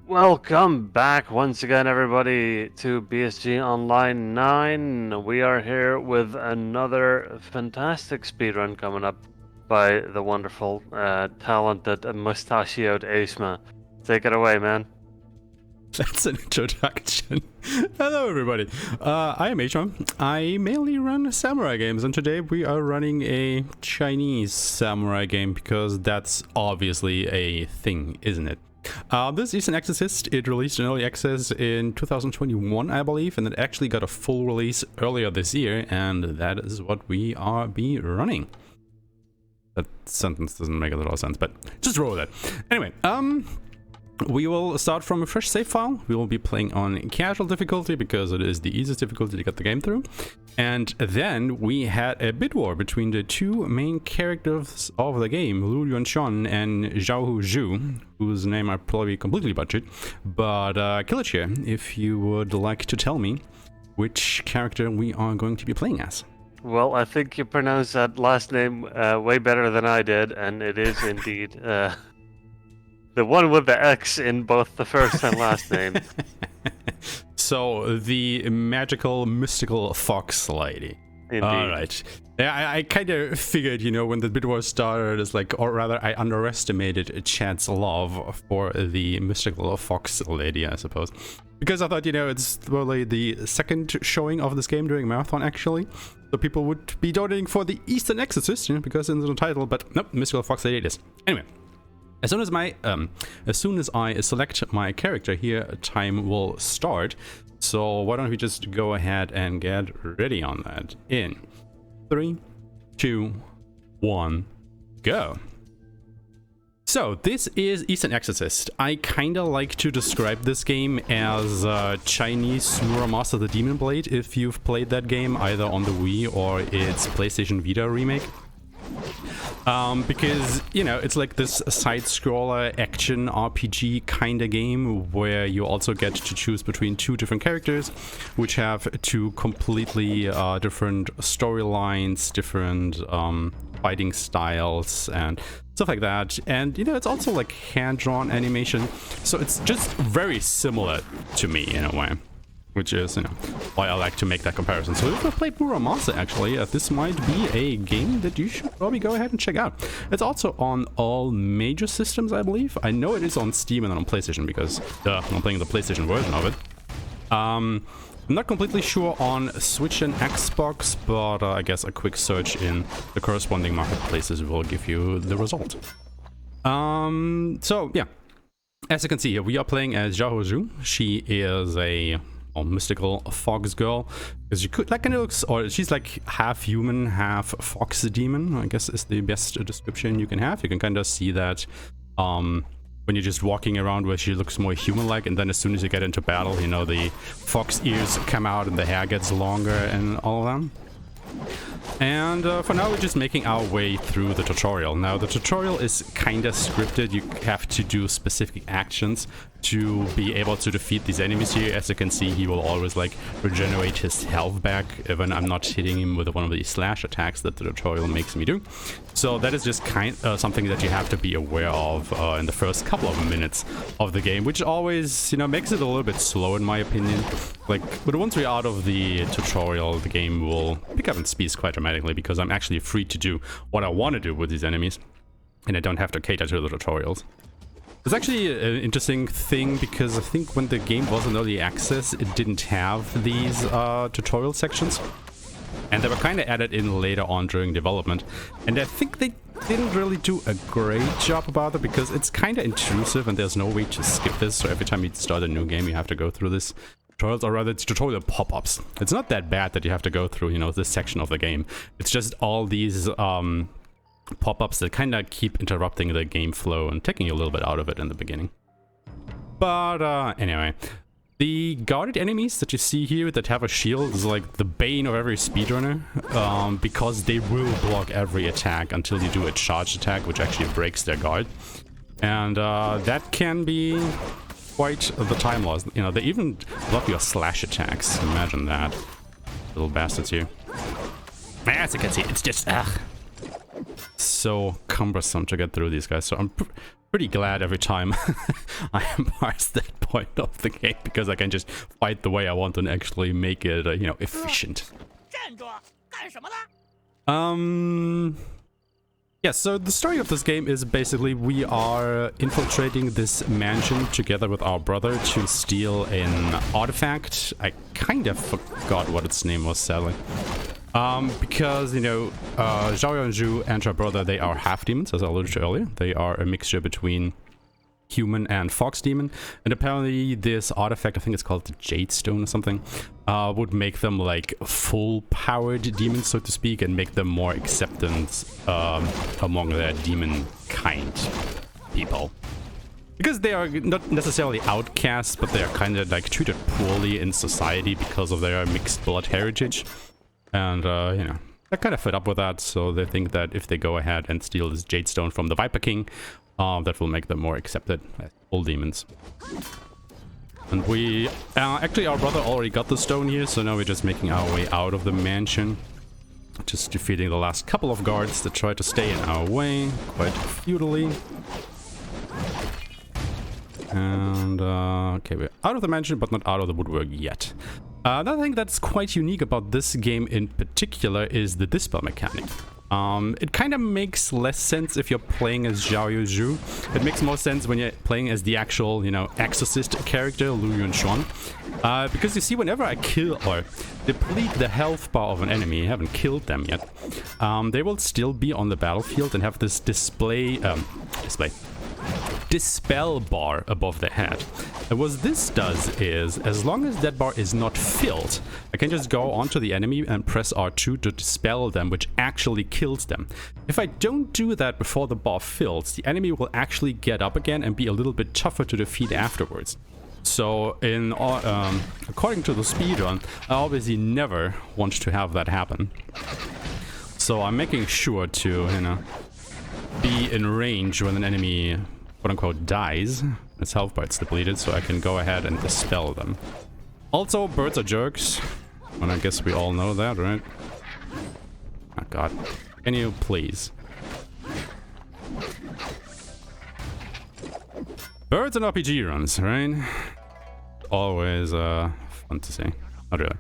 Welcome back once again, everybody, to BSG Online 9. We are here with another fantastic speedrun coming up by the wonderful, talented, mustachioed Aeshmah. Take it away, man. That's an introduction. Hello everybody, I am Aeshmah. I mainly run samurai games, and today we are running a Chinese samurai game because that's obviously a thing, isn't it? This is an Exorcist. It released in early access in 2021, I believe, and it actually got a full release earlier this year, and that is what we are running. That sentence doesn't make a lot of sense, but just roll with it. Anyway, we will start from a fresh save file. We will be playing on casual difficulty because it is the easiest difficulty to get the game through. And then we had a bid war between the two main characters of the game, Lu Yuanshun and Xiahou Xue, whose name I probably completely butchered. But kill it here if you would like to tell me which character we are going to be playing as. Well, I think you pronounced that last name way better than I did, and it is indeed the one with the X in both the first and last name. So, the magical, mystical fox lady. Indeed. Alright. Yeah, I kind of figured, you know, when the bid war started, it's like, or rather, I underestimated Chad's love for the mystical fox lady, I suppose. Because I thought, you know, it's probably the second showing of this game during Marathon, actually. So people would be donating for the Eastern Exorcist, you know, because it's in the title, but nope, mystical fox lady it is. Anyway. As soon as I select my character here, time will start. So why don't we just go ahead and get ready on that? In 3, 2, 1, go. So this is Eastern Exorcist. I kinda like to describe this game as Chinese Muramasa the Demon Blade, if you've played that game either on the Wii or its PlayStation Vita remake. Because, you know, it's like this side-scroller action RPG kind of game where you also get to choose between two different characters, which have two completely different storylines, different fighting styles, and stuff like that. And, you know, it's also like hand-drawn animation, so it's just very similar to me in a way. Which is, you know, why I like to make that comparison. So if you played Muramasa, actually, this might be a game that you should probably go ahead and check out. It's also on all major systems, I believe. I know it is on Steam and on PlayStation because I'm playing the PlayStation version of it. I'm not completely sure on Switch and Xbox, but I guess a quick search in the corresponding marketplaces will give you the result. So yeah, as you can see here, we are playing as Xiahou Xue. She is a mystical fox girl, because you could, like, kind of looks, or she's like half human, half fox demon, I guess is the best description you can have. You can kind of see that when you're just walking around where she looks more human-like, and then as soon as you get into battle, you know, the fox ears come out and the hair gets longer and all of them. And for now, we're just making our way through the tutorial. Now, the tutorial is kind of scripted. You have to do specific actions to be able to defeat these enemies here. As you can see, he will always like regenerate his health back when I'm not hitting him with one of these slash attacks that the tutorial makes me do. So that is just something that you have to be aware of in the first couple of minutes of the game, which always, you know, makes it a little bit slow in my opinion. Like, but once we're out of the tutorial, the game will pick up in speed quite dramatically because I'm actually free to do what I want to do with these enemies, and I don't have to cater to the tutorials. It's actually an interesting thing because I think when the game was in early access, it didn't have these tutorial sections. And they were kind of added in later on during development. And I think they didn't really do a great job about it because it's kind of intrusive and there's no way to skip this. So every time you start a new game, you have to go through this tutorials, or rather it's tutorial pop-ups. It's not that bad that you have to go through, you know, this section of the game. It's just all these pop-ups that kind of keep interrupting the game flow and taking you a little bit out of it in the beginning. But anyway, the guarded enemies that you see here that have a shield is like the bane of every speedrunner, because they will block every attack until you do a charged attack, which actually breaks their guard. And that can be quite the time loss. You know, they even block your slash attacks. Imagine that. Little bastards here. As you can see, it's just so cumbersome to get through these guys. So I'm pretty glad every time I am past that point of the game, because I can just fight the way I want and actually make it, you know, efficient. Yeah, so the story of this game is basically we are infiltrating this mansion together with our brother to steal an artifact. I kind of forgot what its name was, sadly. Because, you know, Xiahou Xue and her brother, they are half-demons, as I alluded to earlier. They are a mixture between human and fox demon, and apparently this artifact, I think it's called the Jade Stone or something, would make them like full-powered demons, so to speak, and make them more acceptance among their demon kind people. Because they are not necessarily outcasts, but they are kind of like treated poorly in society because of their mixed blood heritage. And, you know, they're kind of fed up with that, so they think that if they go ahead and steal this Jade Stone from the Viper King, that will make them more accepted as full demons. And we... actually, our brother already got the stone here, so now we're just making our way out of the mansion. Just defeating the last couple of guards that try to stay in our way, quite futilely. And, okay, we're out of the mansion, but not out of the woodwork yet. Another thing that's quite unique about this game in particular is the dispel mechanic. It kind of makes less sense if you're playing as Xiahou Xue. It makes more sense when you're playing as the actual, you know, Exorcist character, Lu Yunshuan. Because you see, whenever I kill or deplete the health bar of an enemy, I haven't killed them yet, they will still be on the battlefield and have this dispel bar above their head. And what this does is, as long as that bar is not filled, I can just go onto the enemy and press R2 to dispel them, which actually kills them. If I don't do that before the bar fills, the enemy will actually get up again and be a little bit tougher to defeat afterwards. So, according to the speedrun, I obviously never want to have that happen. So I'm making sure to, you know, be in range when an enemy, quote-unquote, dies. Its health bar is depleted, so I can go ahead and dispel them. Also, birds are jerks. And I guess we all know that, right? Oh god. Can you please? Birds and RPG runs, right? Always fun to see. Not really.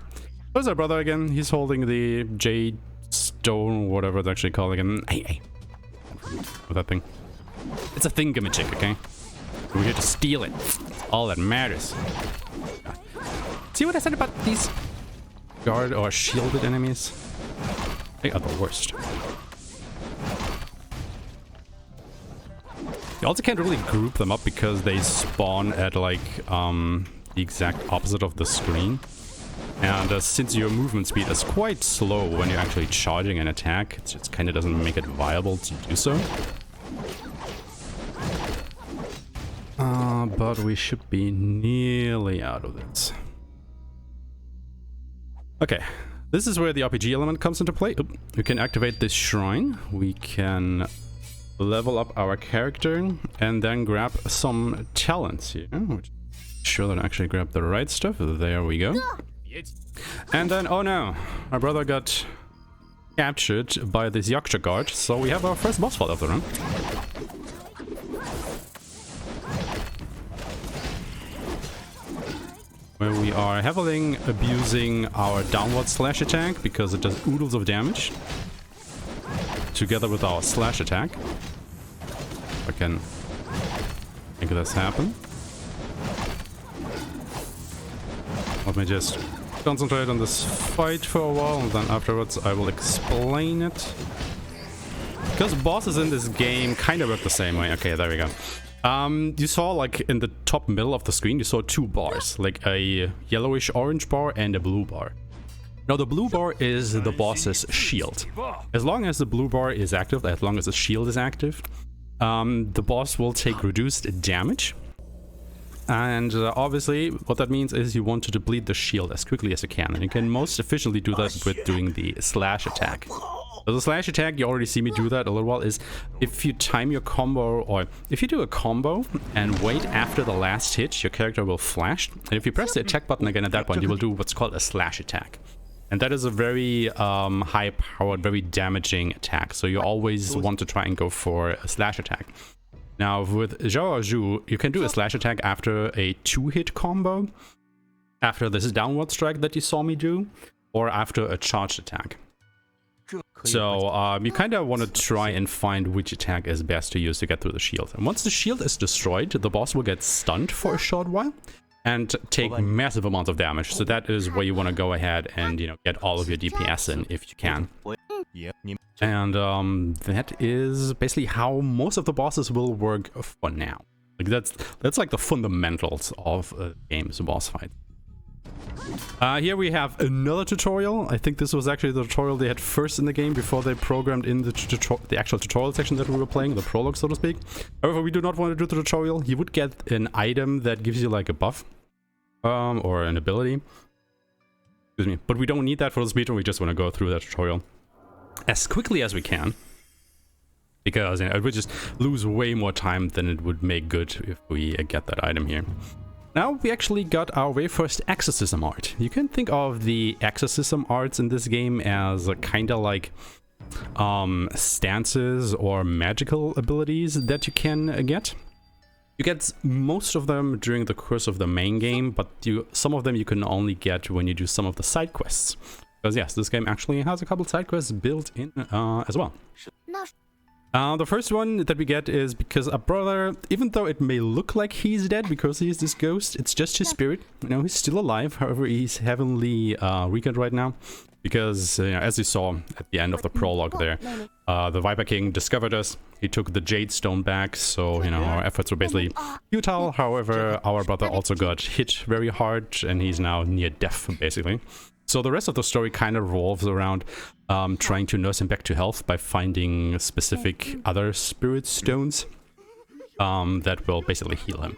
There's our brother again. He's holding the Jade Stone, whatever it's actually called again. Hey. With that thing. It's a thingamajig, okay? We're here to steal it. All that matters. See what I said about these guard or shielded enemies? They are the worst. You also can't really group them up because they spawn at like the exact opposite of the screen. And since your movement speed is quite slow when you're actually charging an attack, it just kind of doesn't make it viable to do so. But we should be nearly out of this. Okay, this is where the RPG element comes into play. Oop. We can activate this shrine. We can level up our character and then grab some talents here. Which sure that I actually grab the right stuff. There we go. And then, oh no, my brother got captured by this Yaksha guard, so we have our first boss fight of the run. Where we are heavily abusing our downward slash attack because it does oodles of damage. Together with our slash attack. If I can make this happen. Let me just concentrate on this fight for a while, and then afterwards I will explain it. Because bosses in this game kind of work the same way. Okay, there we go. You saw, like, in the top middle of the screen, you saw two bars, like a yellowish orange bar and a blue bar. Now, the blue bar is the boss's shield. As long as the blue bar is active, as long as the shield is active, the boss will take reduced damage. And obviously, what that means is you want to deplete the shield as quickly as you can. And you can most efficiently do that with doing the slash attack. So the slash attack, you already see me do that a little while, is if you time your combo, or if you do a combo and wait after the last hit, your character will flash. And if you press the attack button again at that point, you will do what's called a slash attack. And that is a very high-powered, very damaging attack. So you always want to try and go for a slash attack. Now with Xiahou Xue, you can do a slash attack after a 2-hit combo, after this downward strike that you saw me do, or after a charged attack. So you kind of want to try and find which attack is best to use to get through the shield. And once the shield is destroyed, the boss will get stunned for a short while and take massive amounts of damage. So that is where you want to go ahead and, you know, get all of your DPS in if you can. And that is basically how most of the bosses will work for now. Like that's like the fundamentals of a game's boss fight. Here we have another tutorial. I think this was actually the tutorial they had first in the game before they programmed in the actual tutorial section that we were playing, the prologue, so to speak. However, we do not want to do the tutorial. You would get an item that gives you like a buff or an ability. Excuse me. But we don't need that for the speedrun. We just want to go through that tutorial as quickly as we can, because, you know, it would just lose way more time than it would make good if we get that item here. Now we actually got our very first exorcism art. You can think of the exorcism arts in this game as kind of like stances or magical abilities that you can get. You get most of them during the course of the main game, but some of them you can only get when you do some of the side quests. Because yes, this game actually has a couple side quests built in as well. The first one that we get is because a brother, even though it may look like he's dead because he's this ghost, it's just his spirit. You know, he's still alive. However, he's heavily weakened right now because, you know, as you saw at the end of the prologue there, the Viper King discovered us. He took the Jade Stone back, so, you know, our efforts were basically futile. However, our brother also got hit very hard and he's now near death, basically. So the rest of the story kind of revolves around trying to nurse him back to health by finding specific other spirit stones that will basically heal him.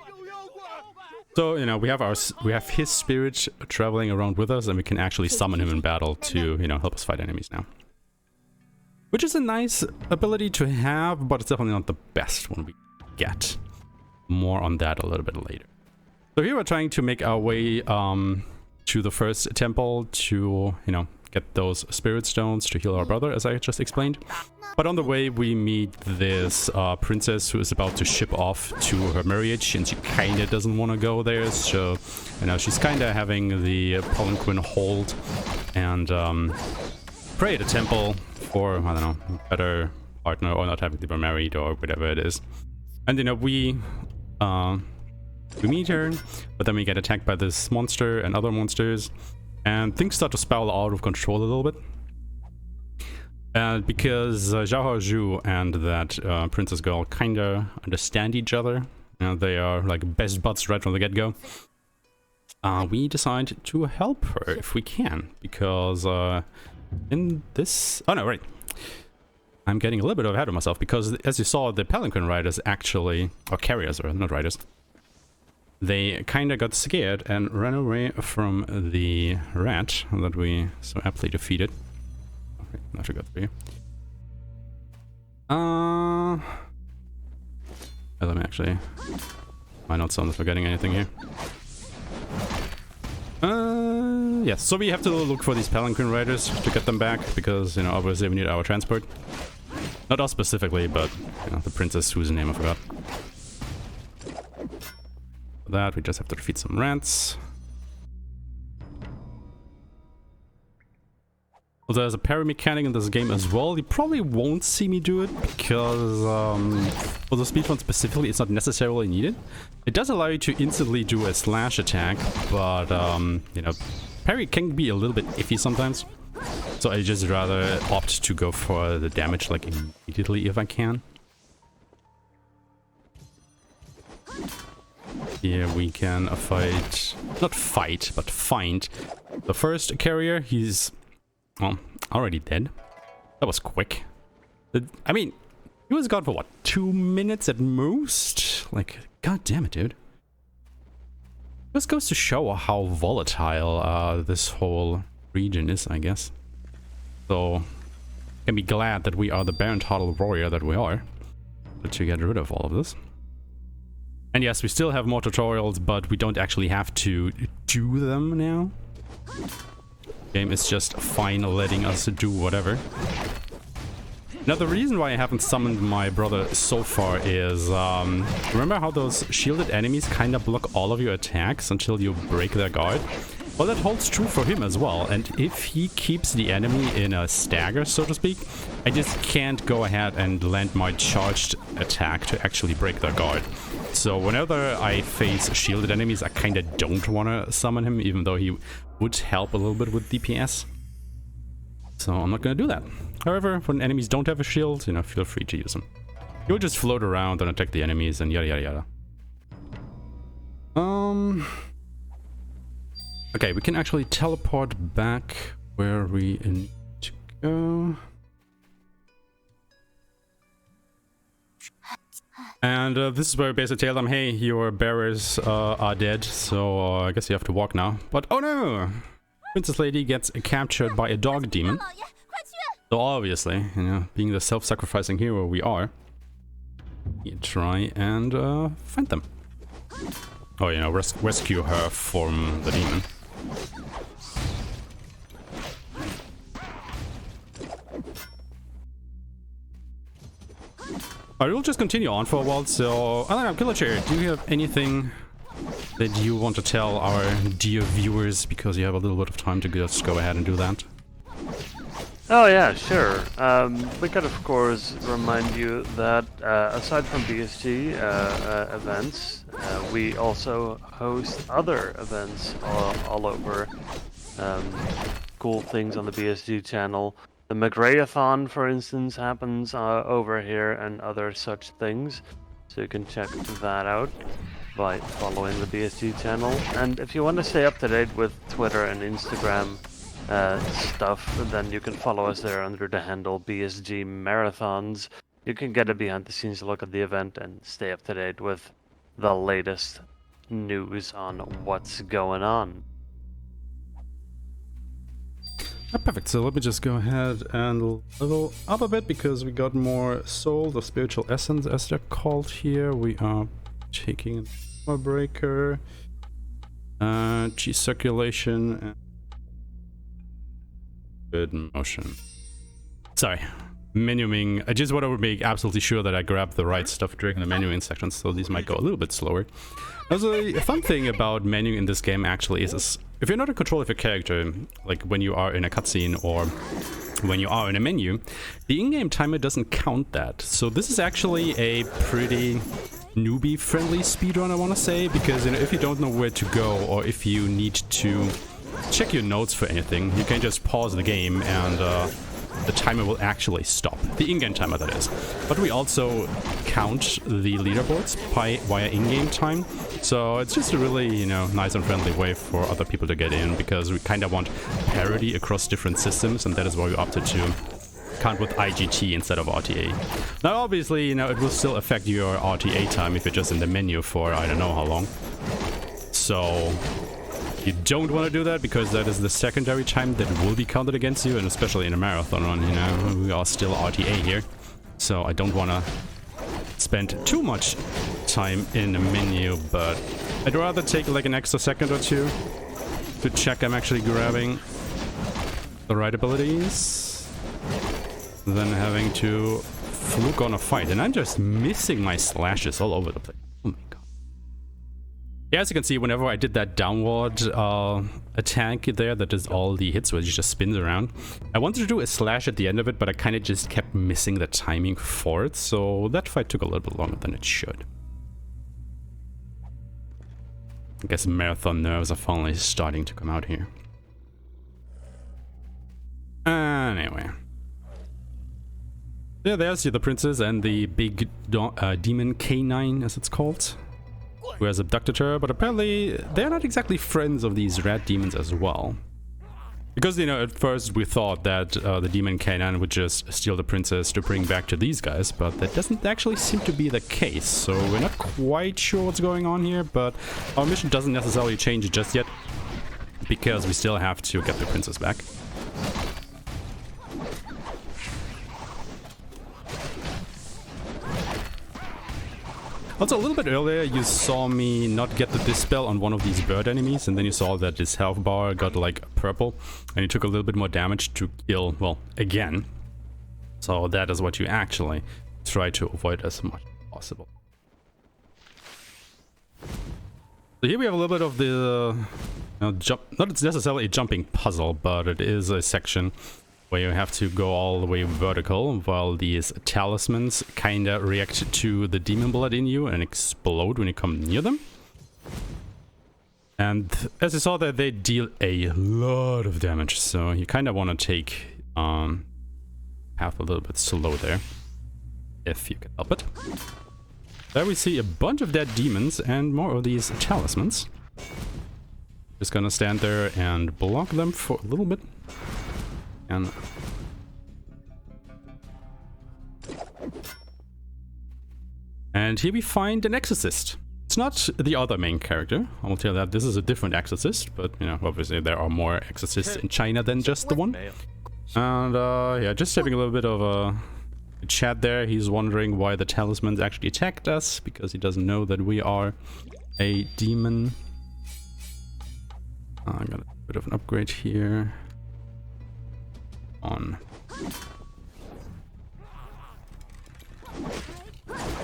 So, you know, we have his spirit traveling around with us, and we can actually summon him in battle to, you know, help us fight enemies now. Which is a nice ability to have, but it's definitely not the best one we get. More on that a little bit later. So here we're trying to make our way to the first temple to, you know, get those spirit stones to heal our brother, as I just explained. But on the way we meet this princess who is about to ship off to her marriage, and she kind of doesn't want to go there, so, you know, she's kind of having the palanquin hold and pray at a temple for, I don't know, better partner, or not having to be married, or whatever it is. And, you know, we meet her, but then we get attacked by this monster and other monsters, and things start to spiral out of control a little bit. And because Xiahou Xue and that princess girl kinda understand each other, and they are like best buds right from the get-go, we decide to help her if we can, because in this... Oh no, right. I'm getting a little bit ahead of myself, because as you saw, the palanquin riders actually, or carriers, or not riders, they kinda got scared and ran away from the rat that we so aptly defeated. Okay, I should go through here. Let me actually... My notes on forgetting anything here. Yes, so we have to look for these palanquin riders to get them back, because, you know, obviously we need our transport. Not us specifically, but, you know, the princess whose name I forgot. For that, we just have to defeat some rats. Well, there's a parry mechanic in this game as well. You probably won't see me do it, because for the speedrun specifically, it's not necessarily needed. It does allow you to instantly do a slash attack, but, you know, parry can be a little bit iffy sometimes. So I just rather opt to go for the damage, like, immediately if I can. Here we can fight... Not fight, but find the first carrier. He's... well, already dead. That was quick. I mean, he was gone for what, 2 minutes at most? Like, god damn it, dude. This goes to show how volatile this whole region is, I guess. So, can be glad that we are the bare-hearted warrior that we are, to get rid of all of this. And yes, we still have more tutorials, but we don't actually have to do them now. Game is just fine letting us do whatever. Now, the reason why I haven't summoned my brother so far is, remember how those shielded enemies kind of block all of your attacks until you break their guard? Well, that holds true for him as well, and if he keeps the enemy in a stagger, so to speak, I just can't go ahead and land my charged attack to actually break their guard. So whenever I face shielded enemies, I kind of don't want to summon him, even though he would help a little bit with DPS. So I'm not going to do that. However, when enemies don't have a shield, you know, feel free to use them. You'll just float around and attack the enemies and yada yada yada. Okay, we can actually teleport back where we need to go. And this is where we basically tell them, hey, your bearers are dead, so I guess you have to walk now. But oh no! Princess Lady gets captured by a dog demon. So obviously, you know, being the self-sacrificing hero we are, you try and find them. Oh, you know, rescue her from the demon. I will just continue on for a while, so I don't know, Killer Chair, do you have anything that you want to tell our dear viewers, because you have a little bit of time to just go ahead and do that? Oh yeah, sure. We could of course remind you that aside from BSG events, we also host other events all over. Cool things on the BSG channel. The McRae-a-thon, for instance, happens over here, and other such things. So you can check that out by following the BSG channel. And if you want to stay up to date with Twitter and Instagram stuff, then you can follow us there under the handle BSG Marathons. You can get a behind-the-scenes look at the event and stay up to date with the latest news on what's going on. Perfect, so let me just go ahead and level up a bit, because we got more soul, the spiritual essence as they're called here. We are taking a breaker, Chi circulation, and good motion. Sorry, menuing. I just want to make absolutely sure that I grab the right stuff during the menuing section, so these might go a little bit slower. Also, a fun thing about menuing in this game actually is if you're not in control of your character, like when you are in a cutscene or when you are in a menu, the in-game timer doesn't count that. So this is actually a pretty newbie-friendly speedrun, I want to say, because you know, if you don't know where to go, or if you need to check your notes for anything, you can just pause the game and the timer will actually stop. The in-game timer, that is. But we also count the leaderboards via in-game time. So it's just a really, you know, nice and friendly way for other people to get in, because we kind of want parity across different systems, and that is why we opted to count with IGT instead of RTA. Now obviously, you know, it will still affect your RTA time if you're just in the menu for I don't know how long. So you don't want to do that, because that is the secondary time that will be counted against you, and especially in a marathon run, you know, we are still RTA here. So I don't want to spend too much time in a menu, but I'd rather take like an extra second or two to check I'm actually grabbing the right abilities than having to fluke on a fight. And I'm just missing my slashes all over the place. Oh my god. Yeah, as you can see, whenever I did that downward attack there that does all the hits where it just spins around, I wanted to do a slash at the end of it, but I kind of just kept missing the timing for it, so that fight took a little bit longer than it should. I guess marathon nerves are finally starting to come out here. Anyway. Yeah, there's the princess and the big demon K9, as it's called, who has abducted her, but apparently they're not exactly friends of these rat demons as well. Because, you know, at first we thought that the demon K9 would just steal the princess to bring back to these guys, but that doesn't actually seem to be the case, so we're not quite sure what's going on here, but our mission doesn't necessarily change just yet, because we still have to get the princess back. Also, a little bit earlier, you saw me not get the dispel on one of these bird enemies, and then you saw that his health bar got, like, purple, and he took a little bit more damage to kill, well, again. So that is what you actually try to avoid as much as possible. So here we have a little bit of the not necessarily a jumping puzzle, but it is a section where you have to go all the way vertical while these talismans kinda react to the demon blood in you and explode when you come near them. And as you saw there, they deal a lot of damage, so you kinda wanna take half a little bit slow there, if you can help it. There we see a bunch of dead demons and more of these talismans. Just gonna stand there and block them for a little bit. And here we find an Exorcist. It's not the other main character, I will tell you that. This is a different Exorcist, but you know, obviously there are more Exorcists in China than just the one. And yeah, just having a little bit of a chat there. He's wondering why the talismans actually attacked us, because he doesn't know that we are a demon. I got a bit of an upgrade here. On.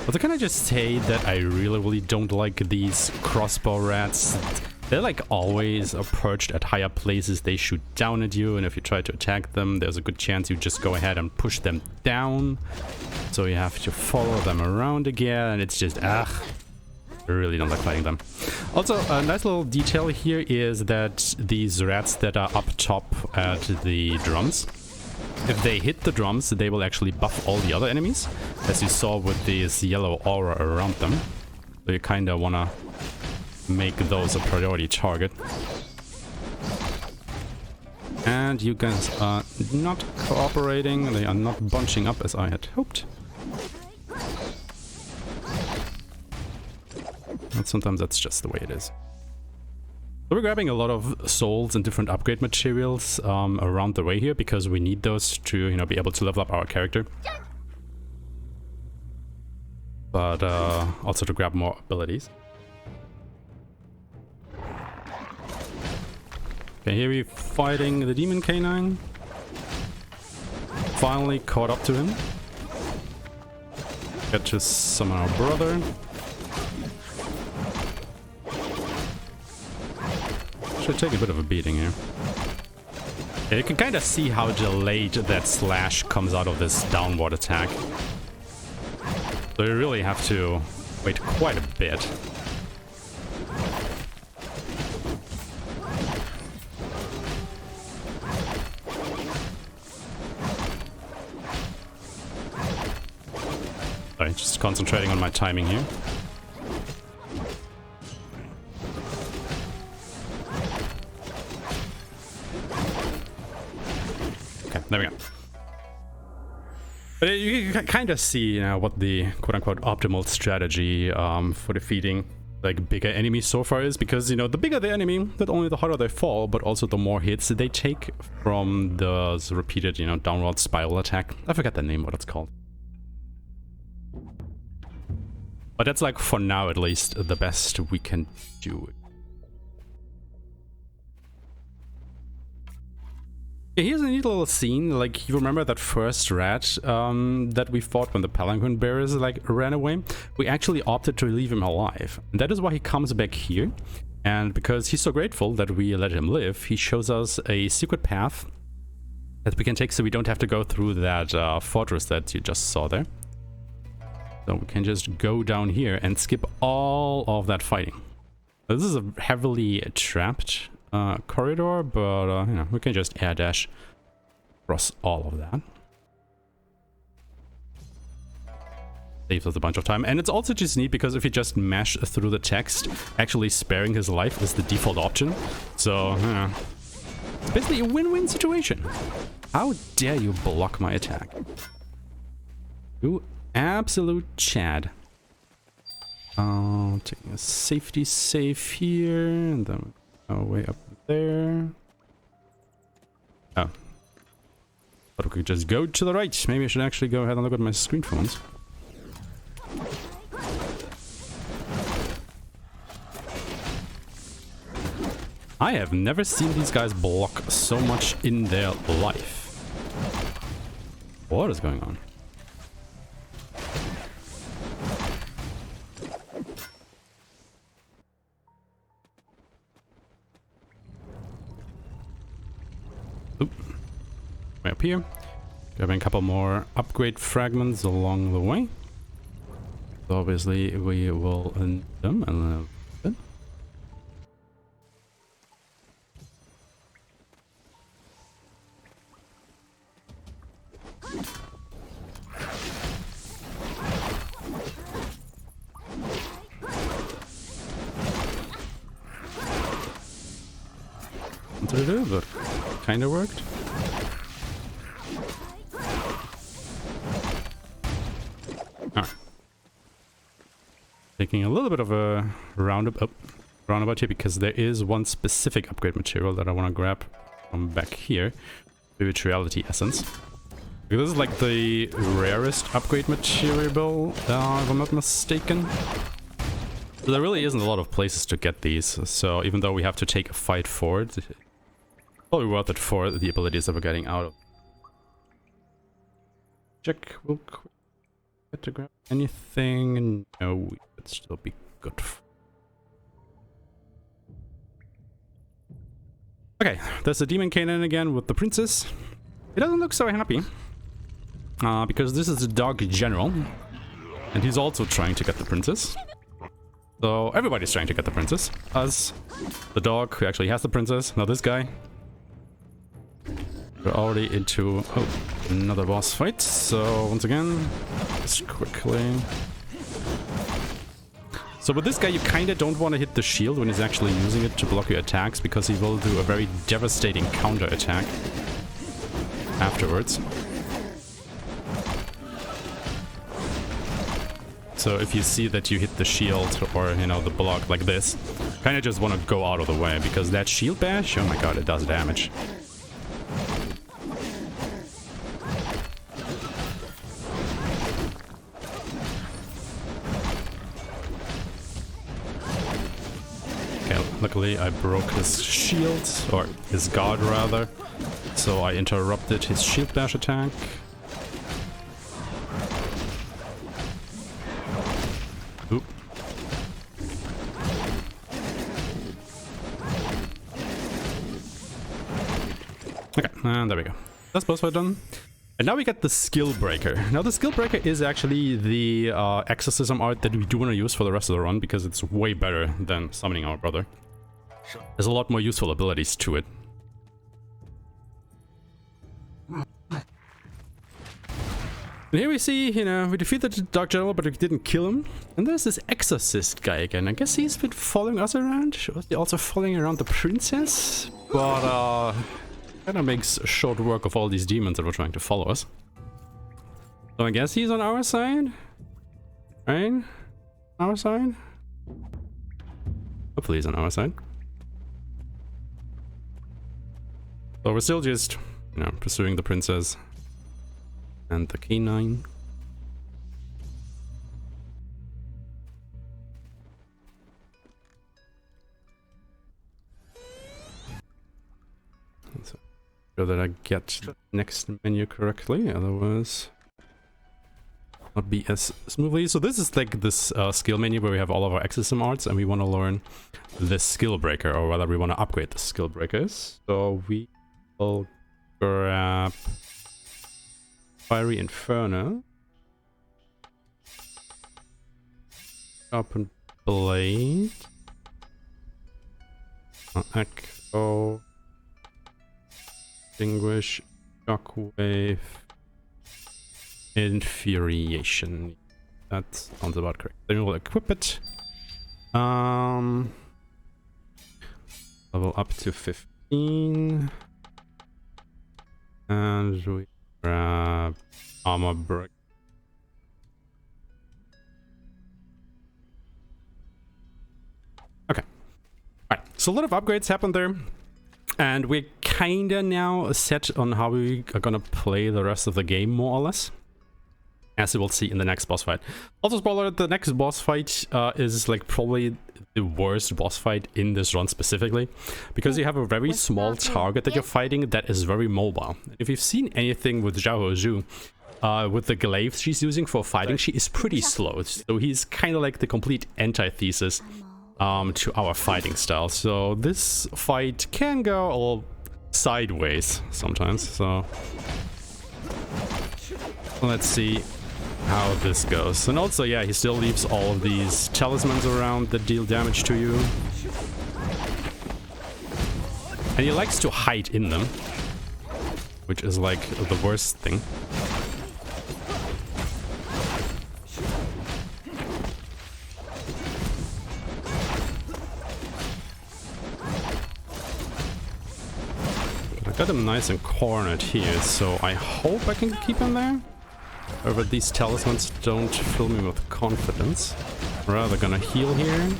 Also, can I just say that I really don't like these crossbow rats? They're like always perched at higher places. They shoot down at you, and if you try to attack them, there's a good chance you just go ahead and push them down. So you have to follow them around again, and it's just, I really don't like fighting them. Also, a nice little detail here is that these rats that are up top at the drums, if they hit the drums, they will actually buff all the other enemies, as you saw with this yellow aura around them. So you kinda wanna make those a priority target. And you guys are not cooperating, they are not bunching up as I had hoped. And sometimes that's just the way it is. So we're grabbing a lot of souls and different upgrade materials around the way here, because we need those to, you know, be able to level up our character. But also to grab more abilities. Okay, here we're fighting the demon canine. Finally caught up to him. Get to summon our brother. Should take a bit of a beating here. Yeah, you can kind of see how delayed that slash comes out of this downward attack. So you really have to wait quite a bit. Sorry, just concentrating on my timing here. Okay, there we go. But you can kind of see, you know, what the quote-unquote optimal strategy for defeating like bigger enemies so far is, because, you know, the bigger the enemy, not only the harder they fall, but also the more hits they take from the repeated, you know, downward spiral attack. I forgot the name, what it's called. But that's like, for now at least, the best we can do. Here's a neat little scene. Like, you remember that first rat that we fought when the palanquin bearers like ran away? We actually opted to leave him alive. And that is why he comes back here. And because he's so grateful that we let him live, he shows us a secret path that we can take, so we don't have to go through that fortress that you just saw there. So we can just go down here and skip all of that fighting. This is a heavily trapped corridor, but you know, we can just air dash across all of that. Saves us a bunch of time, and it's also just neat because if you just mash through the text, actually sparing his life is the default option. So it's basically a win-win situation. How dare you block my attack? You absolute Chad. Taking a safety save here, and then our way up there. Oh. But we could just go to the right. Maybe I should actually go ahead and look at my screen phones. I have never seen these guys block so much in their life. What is going on? Oop. Way up here. Grabbing a couple more upgrade fragments along the way. So obviously we will end them and then what did it do? But kinda worked. Alright. Taking a little bit of a roundabout here because there is one specific upgrade material that I want to grab from back here. Spirituality Essence. This is like the rarest upgrade material, if I'm not mistaken. So there really isn't a lot of places to get these, so even though we have to take a fight for it, it's probably worth it for the abilities that we're getting out of. Check real quick. Get to grab anything? No, we could still be good. Okay, there's the Demon Cannon again with the princess. He doesn't look so happy. Because this is the dog general. And he's also trying to get the princess. So everybody's trying to get the princess. Us, the dog who actually has the princess, now this guy. We're already into another boss fight. So once again, just quickly. So with this guy, you kind of don't want to hit the shield when he's actually using it to block your attacks, because he will do a very devastating counter attack afterwards. So if you see that you hit the shield or, you know, the block like this, kind of just want to go out of the way, because that shield bash, oh my god, it does damage. Okay, luckily I broke his shield, or his guard rather, so I interrupted his shield bash attack. Oop. Okay, and there we go. That's boss fight done. And now we get the skill breaker. Now the skill breaker is actually the exorcism art that we do want to use for the rest of the run, because it's way better than summoning our brother. There's a lot more useful abilities to it. And here we see, you know, we defeated the Dark General, but we didn't kill him. And there's this Exorcist guy again. I guess he's been following us around. Was he also following around the princess? But, kind of makes short work of all these demons that were trying to follow us. So I guess he's on our side? Right? Our side? Hopefully he's on our side. So we're still just, you know, pursuing the princess. And the canine. So, sure that I get the next menu correctly, otherwise not be as smoothly. So this is like this skill menu where we have all of our exorcism arts, and we want to learn the skill breaker, or rather we want to upgrade the skill breakers. So we will grab Fiery Inferno, Sharpened Blade, Echo, Extinguish, Shockwave, Infuriation. That sounds about correct. Then we'll equip it. Level up to 15. And we grab armor break. Okay. Alright, so a lot of upgrades happened there. And we're kinda now set on how we are gonna play the rest of the game, more or less. As you will see in the next boss fight. Also, spoiler, the next boss fight is like probably the worst boss fight in this run specifically, because you have a very small target that you're fighting that is very mobile. If you've seen anything with Xiahou Xue, with the glaives she's using for fighting, she is pretty slow. So he's kind of like the complete antithesis to our fighting style. So this fight can go all sideways sometimes. So let's see how this goes. And also, yeah, he still leaves all of these talismans around that deal damage to you. And he likes to hide in them, which is like the worst thing. I got him nice and cornered here, so I hope I can keep him there. However, these talismans don't fill me with confidence. Rather gonna heal here.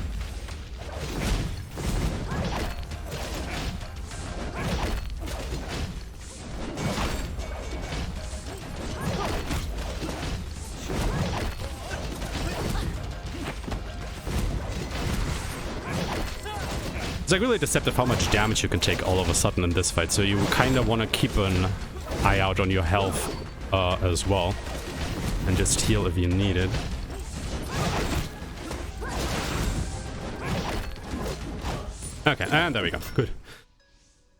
It's like really deceptive how much damage you can take all of a sudden in this fight, so you kind of want to keep an eye out on your health as well, and just heal if you need it. Okay, and there we go. Good.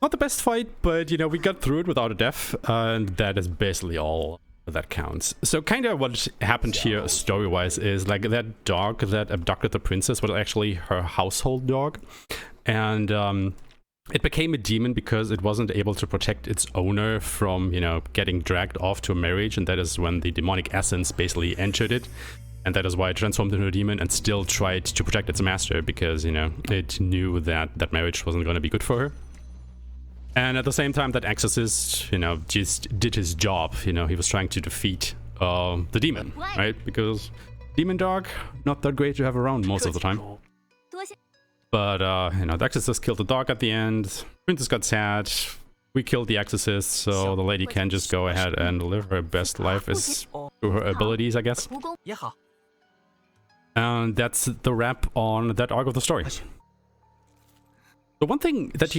Not the best fight, but you know, we got through it without a death, and that is basically all that counts. So kind of what happened here story-wise is like that dog that abducted the princess was actually her household dog, and it became a demon because it wasn't able to protect its owner from, you know, getting dragged off to a marriage, and that is when the demonic essence basically entered it. And that is why it transformed into a demon and still tried to protect its master because, you know, it knew that that marriage wasn't going to be good for her. And at the same time, that Exorcist, you know, just did his job. You know, he was trying to defeat the demon, right? Because demon dog, not that great to have around most of the time. But, you know, the Exorcist killed the dog at the end. Princess got sad. We killed the Exorcist, so the lady can just go ahead and live her best life as through her abilities, I guess. And that's the wrap on that arc of the story. The one thing that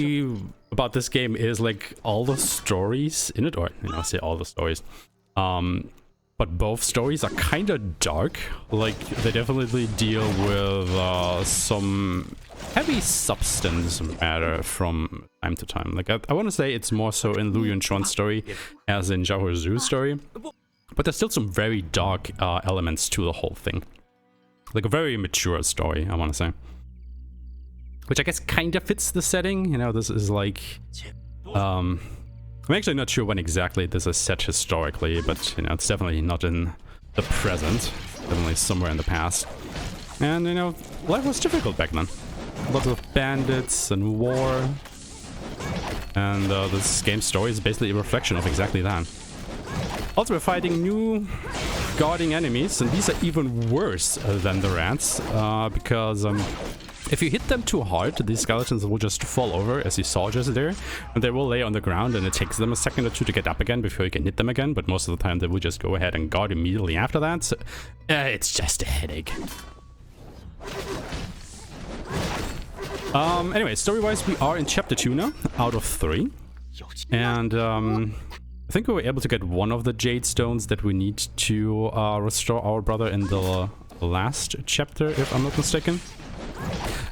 about this game is like all the stories in it, or you know, I say all the stories, but both stories are kind of dark. Like they definitely deal with some heavy substance matter from time to time. Like I want to say it's more so in Lu Yunchuan's story as in Xiahou Xue's story, but there's still some very dark elements to the whole thing. Like a very mature story, I want to say. Which I guess kind of fits the setting. You know, this is like... I'm actually not sure when exactly this is set historically, but, you know, it's definitely not in the present. Definitely somewhere in the past. And, you know, life was difficult back then. Lots of bandits and war. And this game's story is basically a reflection of exactly that. Also, we're fighting new guarding enemies, and these are even worse than the rats, because if you hit them too hard, these skeletons will just fall over, as you saw just there, and they will lay on the ground, and it takes them a second or two to get up again before you can hit them again, but most of the time they will just go ahead and guard immediately after that, so it's just a headache. Anyway, story-wise, we are in chapter 2 now, out of 3, and I think we were able to get one of the jade stones that we need to restore our brother in the last chapter, if I'm not mistaken.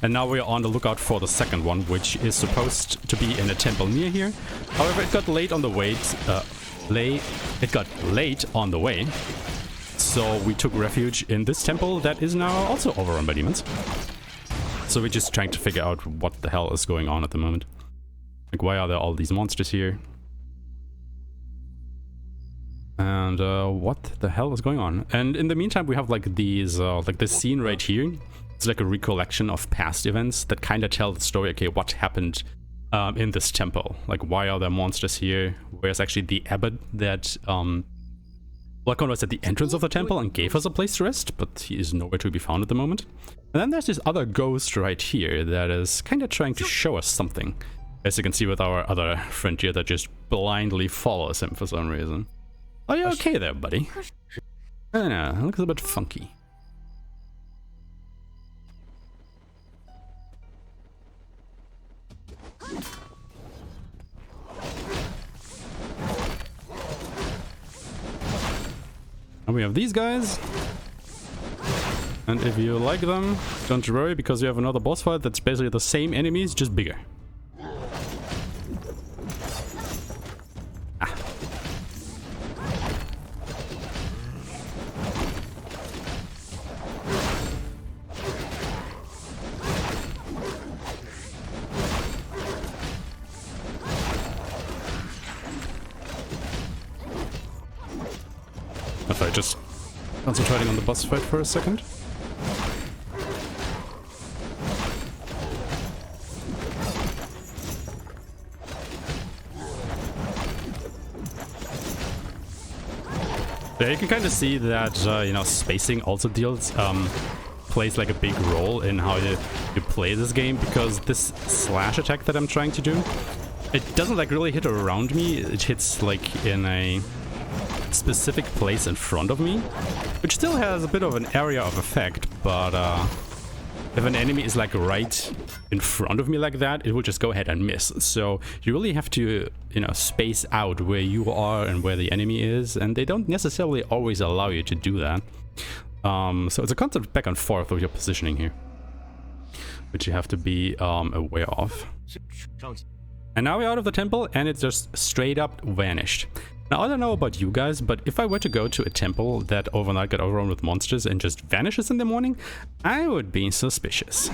And now we're on the lookout for the second one, which is supposed to be in a temple near here. However, it got late on the way. It got late on the way, so we took refuge in this temple that is now also overrun by demons. So we're just trying to figure out what the hell is going on at the moment. Like, why are there all these monsters here? And what the hell is going on? And in the meantime, we have like these, like this scene right here. It's like a recollection of past events that kind of tell the story, okay, what happened in this temple. Like, why are there monsters here? Where's actually the abbot that Blackon was at the entrance of the temple and gave us a place to rest, but he is nowhere to be found at the moment. And then there's this other ghost right here that is kind of trying to show us something. As you can see with our other friend here that just blindly follows him for some reason. Are you okay there, buddy? I don't know, it looks a bit funky. we have these guys. And if you like them, don't worry, because you have another boss fight that's basically the same enemies, just bigger. Ah. If I just concentrating on the boss fight for a second. Yeah, you can kind of see that, you know, spacing also plays like a big role in how you play this game, because this slash attack that I'm trying to do, it doesn't like really hit around me, it hits like in a specific place in front of me, which still has a bit of an area of effect, but if an enemy is like right in front of me like that, it will just go ahead and miss. So you really have to, you know, space out where you are and where the enemy is, and they don't necessarily always allow you to do that. So it's a constant back and forth with your positioning here, which you have to be aware of. And now we're out of the temple, and it just straight up vanished. Now, I don't know about you guys, but if I were to go to a temple that overnight got overrun with monsters and just vanishes in the morning, I would be suspicious.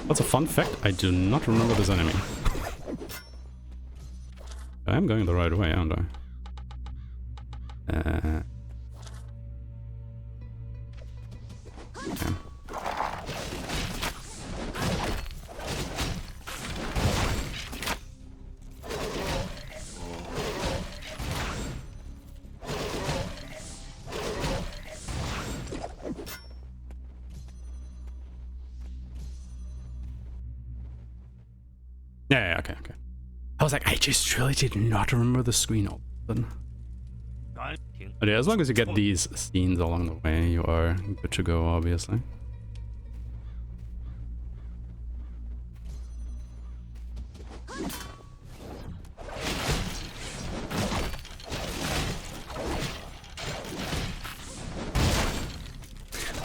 That's a fun fact, I do not remember this enemy. I am going the right way, aren't I? Okay. Yeah, okay. I was like, I just really did not remember the screen all of a sudden. But yeah, as long as you get these scenes along the way, you are good to go, obviously.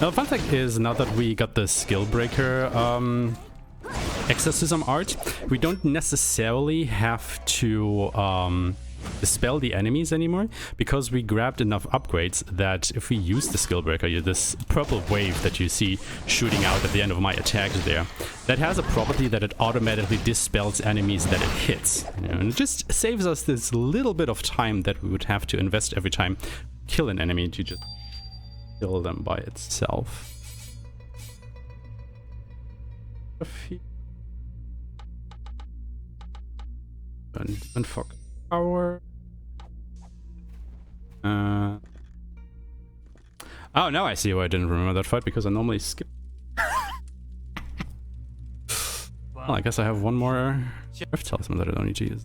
Now, the fun thing is, now that we got the skill breaker exorcism art, we don't necessarily have to dispel the enemies anymore, because we grabbed enough upgrades that if we use the skill breaker, this purple wave that you see shooting out at the end of my attacks there, that has a property that it automatically dispels enemies that it hits, you know, and it just saves us this little bit of time that we would have to invest every time kill an enemy to just kill them by itself. And fuck power. Oh, now I see why I didn't remember that fight, because I normally skip. Well, I guess I have one more Rift Talisman that I don't need to use.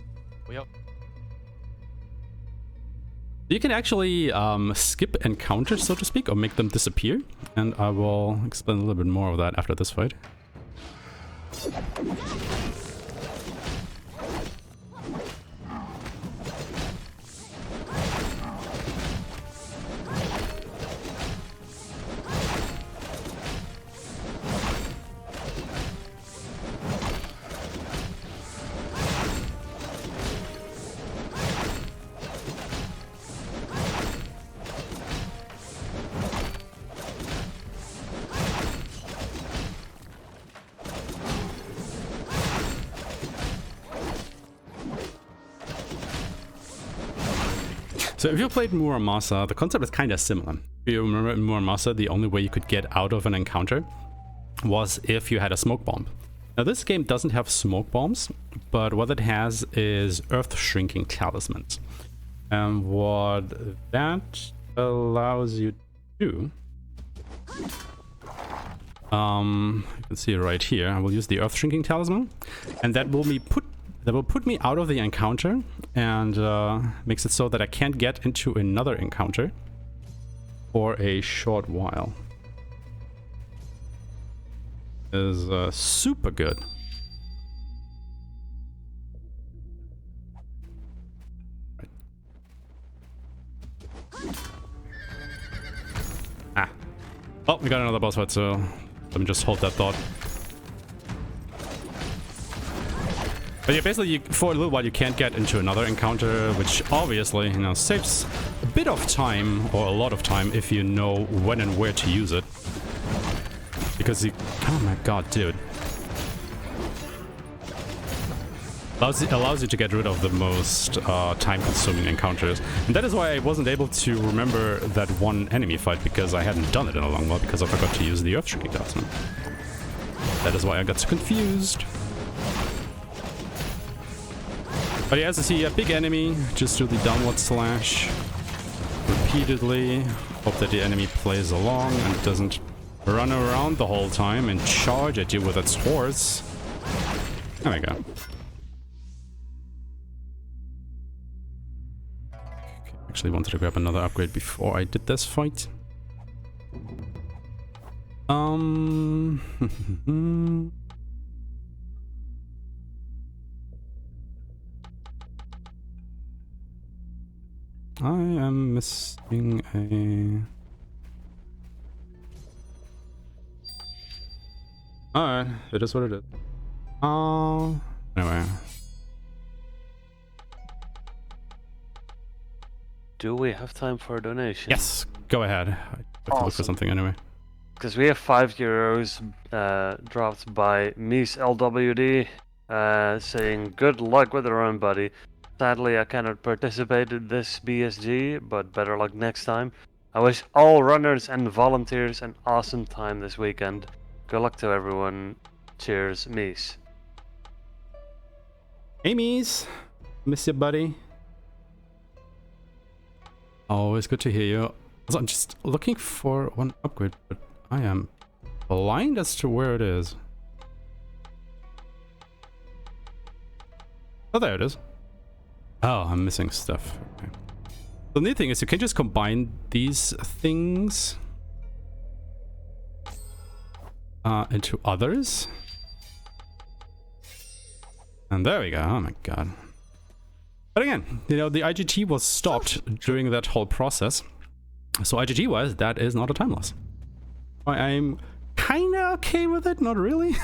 You can actually skip encounters, so to speak, or make them disappear, and I will explain a little bit more of that after this fight. So if you played Muramasa, the concept is kind of similar. If you remember in Muramasa, the only way you could get out of an encounter was if you had a smoke bomb. Now this game doesn't have smoke bombs, but what it has is earth shrinking talismans. And what that allows you to do, you can see it right here. I will use the earth shrinking talisman, and that will put me out of the encounter and makes it so that I can't get into another encounter for a short while. Is super good. Oh, we got another boss fight, so let me just hold that thought. But yeah, basically, for a little while, you can't get into another encounter, which obviously, you know, saves a bit of time, or a lot of time, if you know when and where to use it. Because you... Oh my god, dude. Allows you to get rid of the most time-consuming encounters. And that is why I wasn't able to remember that one enemy fight, because I hadn't done it in a long while, because I forgot to use the Earth-Shaking Talisman. That is why I got so confused. But yeah, as you see, a big enemy, just do the downward slash repeatedly. Hope that the enemy plays along and doesn't run around the whole time and charge at you with its horse. There we go. Okay, actually wanted to grab another upgrade before I did this fight. I am missing a... Alright, it is what it is. Anyway. Do we have time for a donation? Yes, go ahead. I have to look for something anyway. Because we have €5 dropped by Mies LWD saying good luck with the run, buddy. Sadly, I cannot participate in this BSG, but better luck next time. I wish all runners and volunteers an awesome time this weekend. Good luck to everyone. Cheers, Mies. Hey, Mies. Miss you, buddy. Always good to hear you. So I'm just looking for one upgrade, but I am blind as to where it is. Oh, there it is. Oh, I'm missing stuff. Okay. The neat thing is you can just combine these things into others. And there we go. Oh my god. But again, you know, the IGT was stopped during that whole process. So IGT-wise, that is not a time loss. I'm kind of okay with it, not really.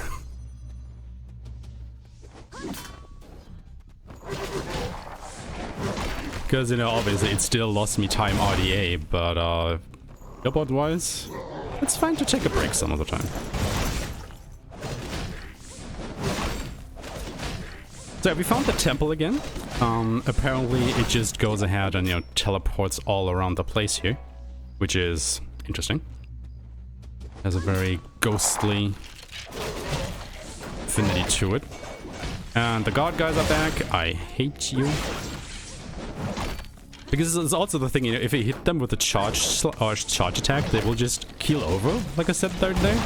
Because, you know, obviously it still lost me time RDA, but build-wise, it's fine to take a break some of the time. So we found the temple again. Apparently it just goes ahead and, you know, teleports all around the place here, which is interesting. Has a very ghostly affinity to it. And the guard guys are back. I hate you. Because it's also the thing, you know, if you hit them with a charge attack, they will just keel over, like I said the other day.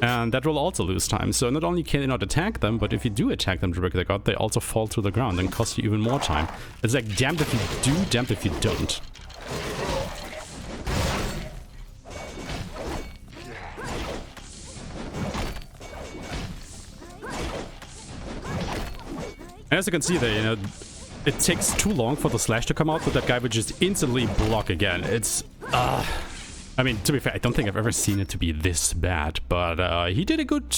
And that will also lose time. So not only can you not attack them, but if you do attack them directly, they also fall to the ground and cost you even more time. It's like damned if you do, damned if you don't. And as you can see there, you know, it takes too long for the slash to come out, but that guy would just instantly block again. It's, I mean, to be fair, I don't think I've ever seen it to be this bad, but he did a good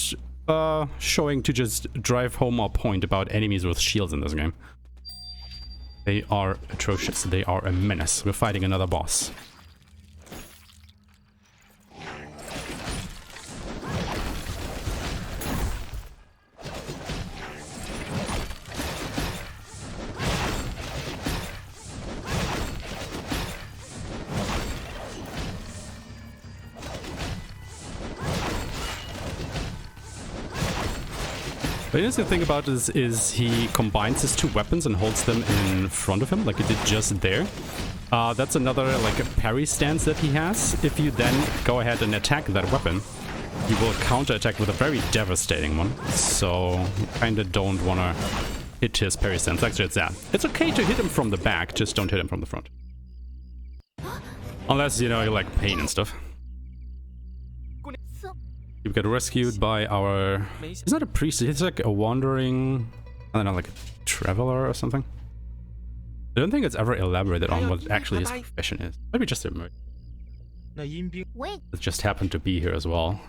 showing to just drive home our point about enemies with shields in this game. They are atrocious. They are a menace. We're fighting another boss. The interesting thing about this is he combines his two weapons and holds them in front of him, like he did just there. That's another like a parry stance that he has. If you then go ahead and attack that weapon, you will counter-attack with a very devastating one. So you kinda don't wanna hit his parry stance. Actually, it's that. It's okay to hit him from the back, just don't hit him from the front. Unless, you know, you like pain and stuff. You get rescued by our... He's not a priest, he's like a wandering... I don't know, like a traveler or something. I don't think it's ever elaborated on what actually his profession is. Maybe just a merchant. It just happened to be here as well.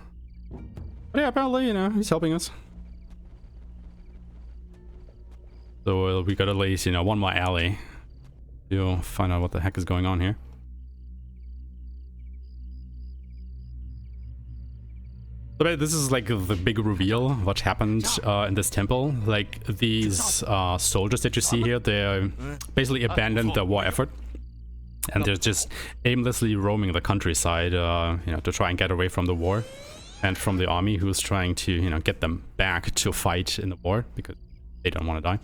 But yeah, apparently, you know, he's helping us. So we got at least, you know, one more alley to find out what the heck is going on here. So this is like the big reveal, what happened in this temple. Like these soldiers that you see here, they basically abandoned the war effort. And they're just aimlessly roaming the countryside, you know, to try and get away from the war. And from the army who's trying to, you know, get them back to fight in the war because they don't want to die.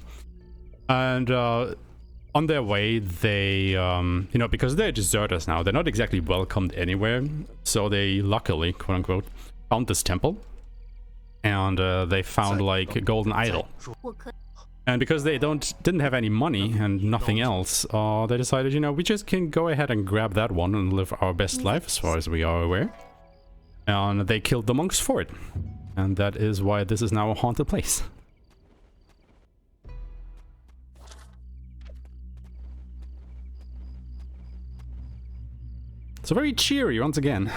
And on their way, they, you know, because they're deserters now, they're not exactly welcomed anywhere. So they luckily, quote unquote, found this temple. And they found like a golden idol. And because they didn't have any money and nothing else, they decided, you know, we just can go ahead and grab that one and live our best life as far as we are aware. And they killed the monks for it. And that is why this is now a haunted place. So very cheery once again.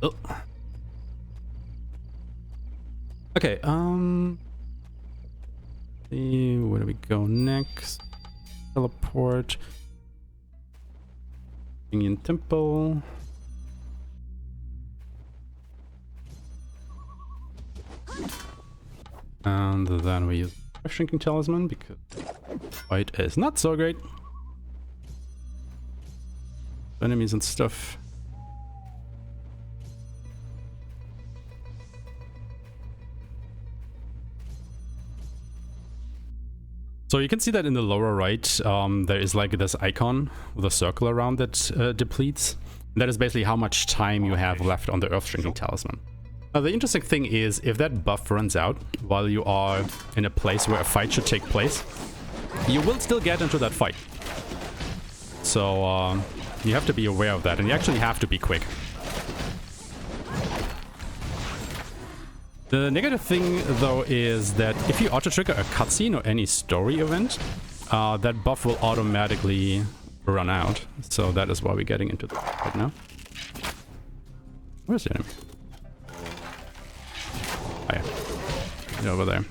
Oh. Okay, see, where do we go next? Teleport. Union Temple. And then we use Shrinking Talisman because fight is not so great. Enemies and stuff. So you can see that in the lower right, there is like this icon with a circle around that depletes. And that is basically how much time you have left on the Earth Shrinking Talisman. Now the interesting thing is, if that buff runs out while you are in a place where a fight should take place, you will still get into that fight. So you have to be aware of that, and you actually have to be quick. The negative thing, though, is that if you auto-trigger a cutscene or any story event, that buff will automatically run out. So that is why we're getting into that right now. Where's the enemy? Oh, yeah. Right over there.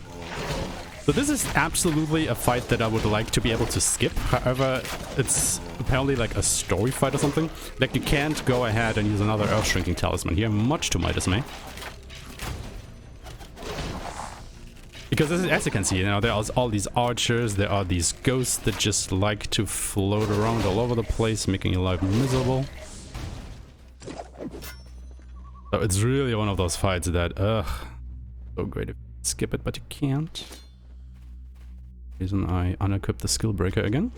So this is absolutely a fight that I would like to be able to skip. However, it's apparently like a story fight or something. Like you can't go ahead and use another Earth Shrinking Talisman here, much to my dismay. Because as you can see, you know, there are all these archers, there are these ghosts that just like to float around all over the place, making your life miserable. So it's really one of those fights that, so great if you skip it, but you can't. Reason I unequip the skill breaker again.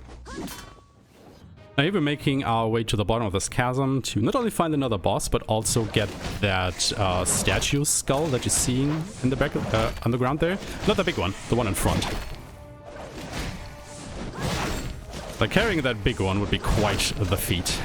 Now here we're making our way to the bottom of this chasm to not only find another boss, but also get that statue skull that you're seeing in the back on the ground there. Not the big one, the one in front. Like carrying that big one would be quite the feat.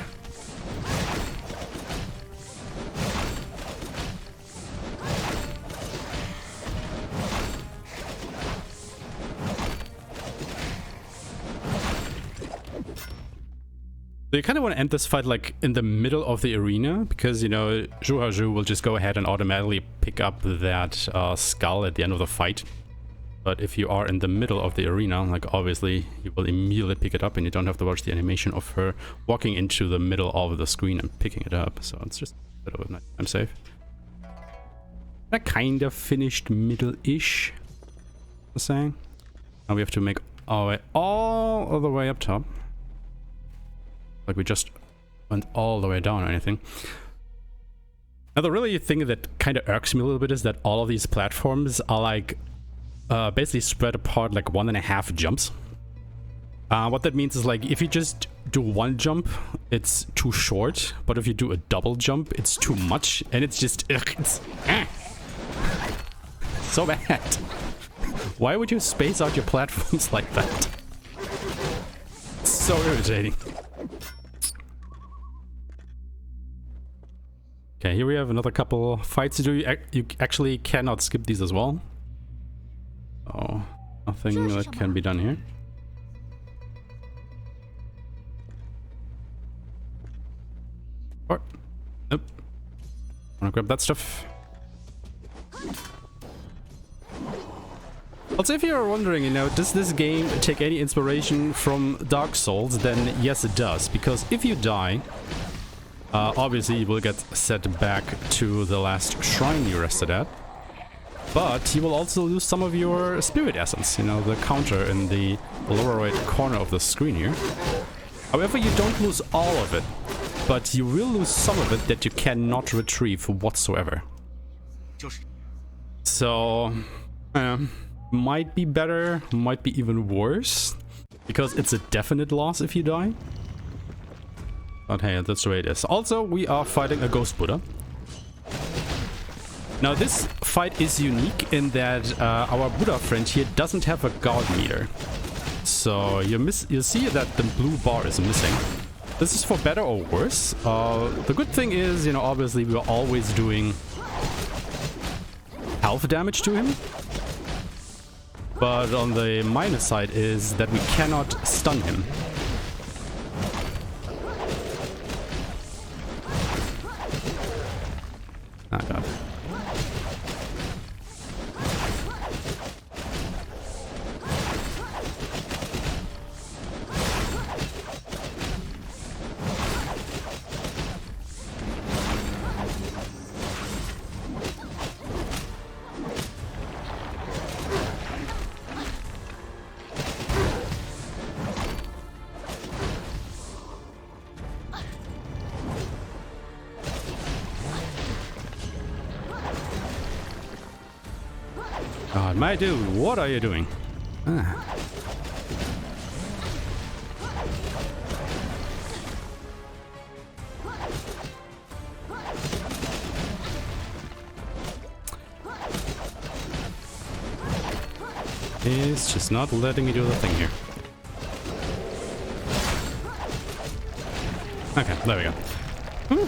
So you kind of want to end this fight like in the middle of the arena, because, you know, Xiahou Xue will just go ahead and automatically pick up that skull at the end of the fight. But if you are in the middle of the arena, like obviously you will immediately pick it up and you don't have to watch the animation of her walking into the middle of the screen and picking it up. So it's just a bit of a nighttime save. I kind of finished middle-ish, I'm saying. Now we have to make our way all the way up top. Like we just went all the way down or anything. Now the really thing that kind of irks me a little bit is that all of these platforms are like basically spread apart like 1.5 jumps. What that means is, like, if you just do one jump, it's too short, but if you do a double jump, it's too much, and it's just it's so bad. Why would you space out your platforms like that? It's so irritating. Okay, here we have another couple fights to do. You actually cannot skip these as well. Oh, nothing that can be done here. Wanna grab that stuff? Also, if you're wondering, you know, does this game take any inspiration from Dark Souls, then yes it does. Because if you die, obviously you will get set back to the last shrine you rested at. But you will also lose some of your spirit essence, you know, the counter in the lower right corner of the screen here. However, you don't lose all of it, but you will lose some of it that you cannot retrieve whatsoever. So, might be better, might be even worse, because it's a definite loss if you die. But hey, that's the way it is. Also, we are fighting a Ghost Buddha. Now, this fight is unique in that our Buddha friend here doesn't have a guard meter. So you see that the blue bar is missing. This is for better or worse. The good thing is, you know, obviously we're always doing health damage to him. But on the minus side is that we cannot stun him. Oh god. God, my dude, what are you doing? Ah. It's just not letting me do the thing here. Okay, there we go.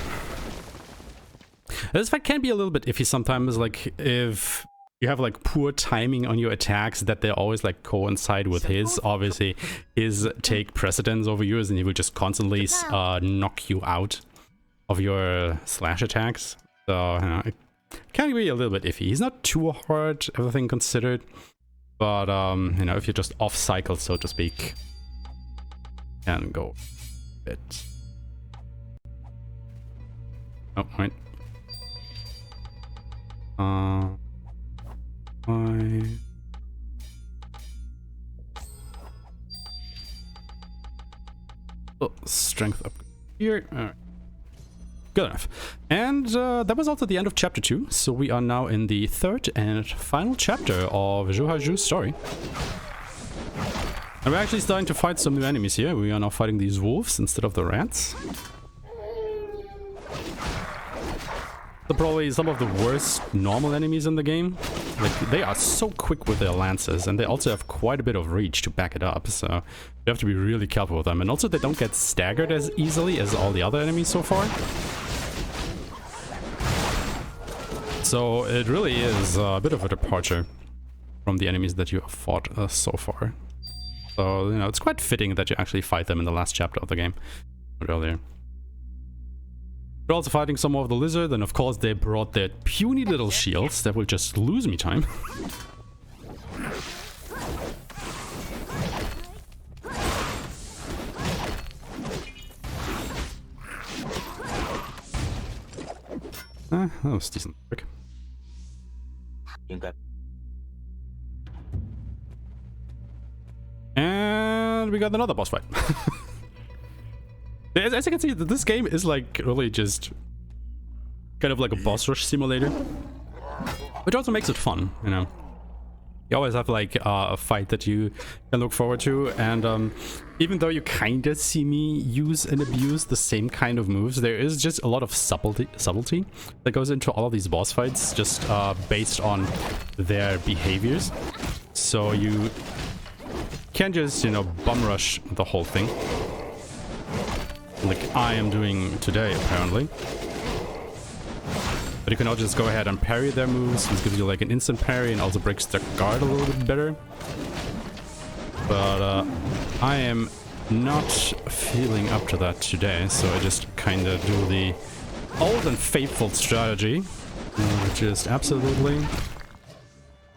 This fight can be a little bit iffy sometimes, like if you have like poor timing on your attacks that they always like coincide with his. Obviously, his take precedence over yours and he will just constantly knock you out of your slash attacks. So, you know, it can be a little bit iffy. He's not too hard, everything considered. But, you know, if you're just off cycle, so to speak, can go a bit. Oh, wait. Oh, strength up here. All right. Good enough. And that was also the end of chapter 2. So we are now in the third and final chapter of Xiahou Xue's story. And we're actually starting to fight some new enemies here. We are now fighting these wolves instead of the rats. They're probably some of the worst normal enemies in the game. Like, they are so quick with their lances, and they also have quite a bit of reach to back it up, so you have to be really careful with them. And also they don't get staggered as easily as all the other enemies so far. So it really is a bit of a departure from the enemies that you have fought so far. So, you know, it's quite fitting that you actually fight them in the last chapter of the game, not earlier. We're also fighting some more of the lizard, and of course they brought their puny little shields that will just lose me time. That was decent quick. And we got another boss fight. As you can see, this game is like really just kind of like a boss rush simulator, which also makes it fun, you know. You always have like a fight that you can look forward to, and even though you kind of see me use and abuse the same kind of moves, there is just a lot of subtlety that goes into all of these boss fights, just based on their behaviors. So you can't just, you know, bum rush the whole thing, like I am doing today, apparently. But you can also just go ahead and parry their moves. This gives you like an instant parry and also breaks their guard a little bit better. But I am not feeling up to that today, so I just kind of do the old and faithful strategy, which is absolutely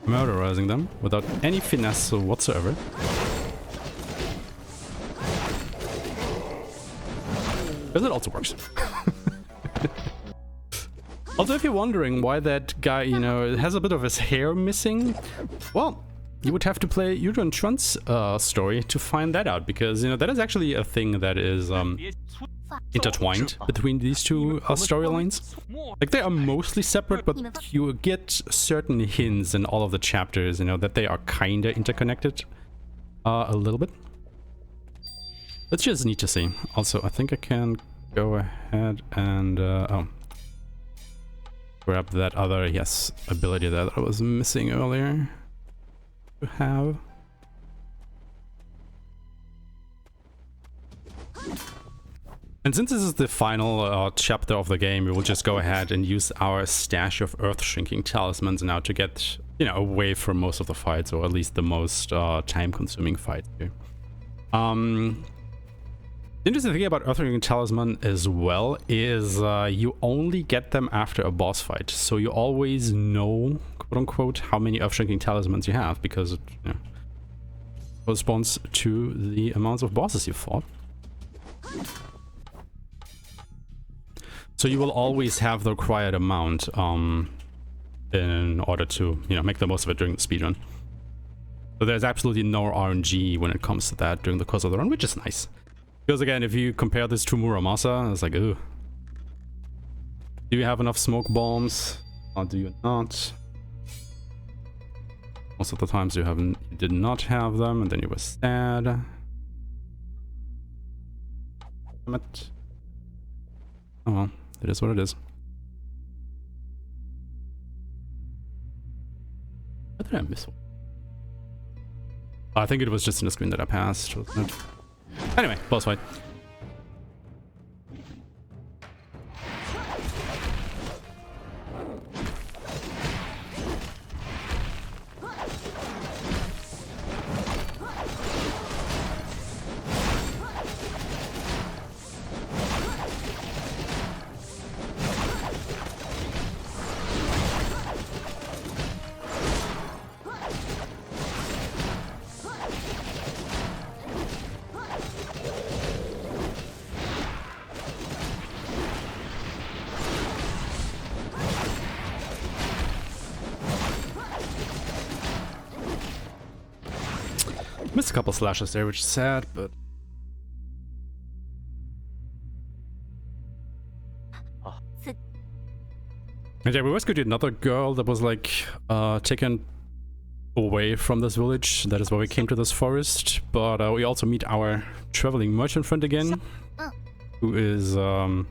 murderizing them without any finesse whatsoever. Because it also works. Also, if you're wondering why that guy, you know, has a bit of his hair missing, well, you would have to play Yudon Trun's story to find that out, because, you know, that is actually a thing that is intertwined between these two storylines. Like, they are mostly separate, but you get certain hints in all of the chapters, you know, that they are kinda interconnected a little bit. That's just neat to see. Also, I think I can go ahead and grab that other, yes, ability that I was missing earlier to have. And since this is the final chapter of the game, we will just go ahead and use our stash of earth-shrinking talismans now to get, you know, away from most of the fights, or at least the most time-consuming fights here. The interesting thing about Earth-Shrinking Talisman as well is you only get them after a boss fight, so you always know, quote-unquote, how many Earth-Shrinking Talismans you have, because it, you know, corresponds to the amounts of bosses you fought. So you will always have the required amount in order to, you know, make the most of it during the speedrun. So there's absolutely no RNG when it comes to that during the course of the run, which is nice. Because again, if you compare this to Muramasa, it's like, ooh. Do you have enough smoke bombs? Or do you not? Most of the times you did not have them, and then you were sad. Damn it. Oh well, it is what it is. What did I miss? I think it was just in the screen that I passed, wasn't it? Anyway, boss fight. Missed a couple slashes there, which is sad, but... And yeah, we rescued another girl that was like taken away from this village. That is why we came to this forest. But we also meet our traveling merchant friend again, who is the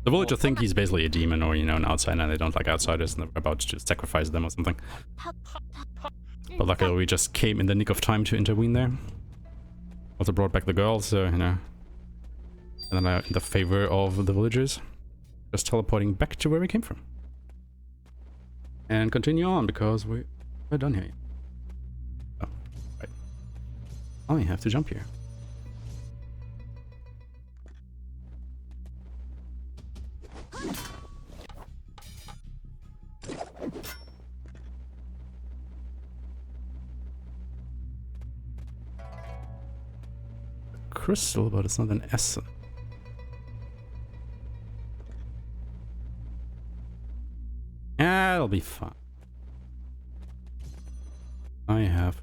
villagers think he's basically a demon, or, you know, an outsider, and they don't like outsiders, and they're about to sacrifice them or something. But luckily we just came in the nick of time to intervene there. Also brought back the girl, so, you know. And then in the favor of the villagers, just teleporting back to where we came from. And continue on, because we're done here. Oh, right. Oh, you have to jump here. Crystal, but it's not an essence. Yeah, it'll be fun. I have.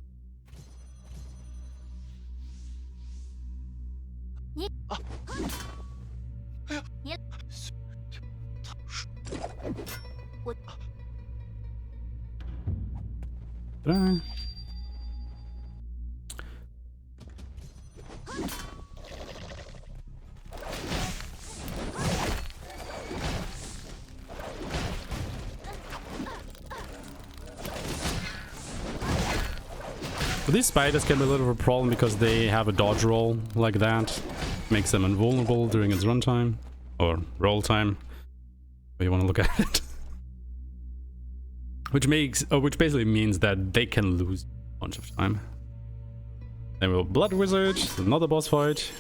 These spiders can be a little of a problem because they have a dodge roll like that. Makes them invulnerable during its runtime. Or roll time. If you want to look at it. Which basically means that they can lose a bunch of time. Then we'll Blood Wizard, another boss fight.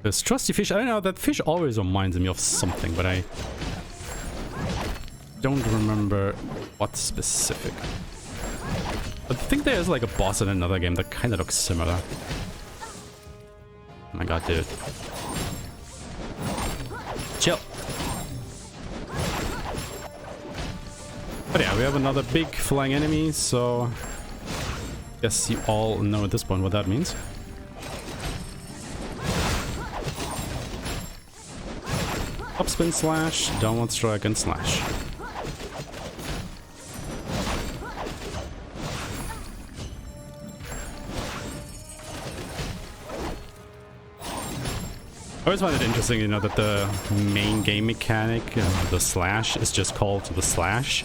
This trusty fish, I don't know, that fish always reminds me of something, but I don't remember what specific. But I think there's like a boss in another game that kind of looks similar. Oh my god, dude. Chill. But yeah, we have another big flying enemy, so guess you all know at this point what that means. Upspin slash, downward strike and slash. I always find it interesting, you know, that the main game mechanic, the slash, is just called the slash.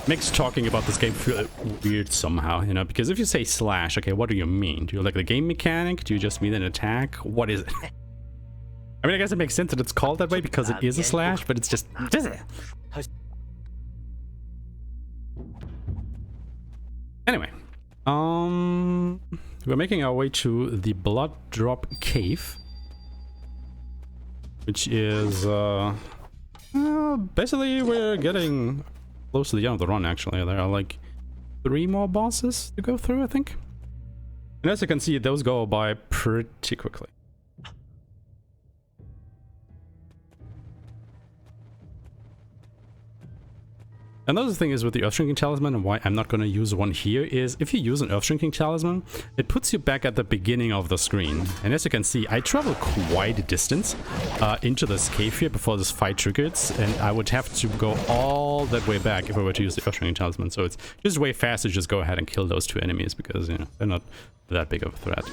Makes talking about this game feel weird somehow, you know, because if you say slash, okay, what do you mean? Do you like the game mechanic? Do you just mean an attack? What is it? I mean, I guess it makes sense that it's called that way because it is a slash, but it's just... Anyway, we're making our way to the Blood Drop Cave, which is basically we're getting close to the end of the run. Actually, there are like 3 more bosses to go through, I think, and as you can see, those go by pretty quickly. Another thing is with the Earth Shrinking Talisman, and why I'm not going to use one here, is if you use an Earth Shrinking Talisman, it puts you back at the beginning of the screen. And as you can see, I travel quite a distance into this cave here before this fight triggers, and I would have to go all that way back if I were to use the Earth Shrinking Talisman. So it's just way faster to just go ahead and kill those 2 enemies, because, you know, they're not that big of a threat.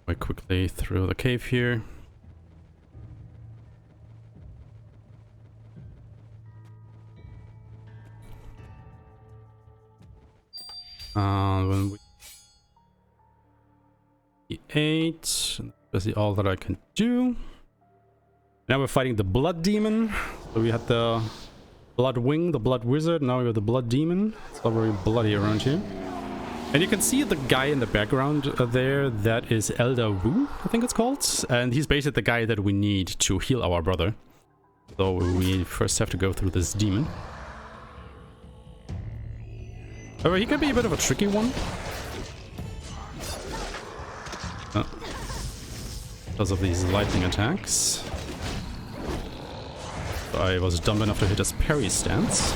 Quite quickly through the cave here. When we 8, that's all that I can do. Now we're fighting the Blood Demon. So we had the Blood Wing, the Blood Wizard. Now we have the Blood Demon. It's all very bloody around here. And you can see the guy in the background there, that is Elder Wu, I think it's called. And he's basically the guy that we need to heal our brother. So we first have to go through this demon. However, he can be a bit of a tricky one. Because of these lightning attacks. So I was dumb enough to hit his parry stance.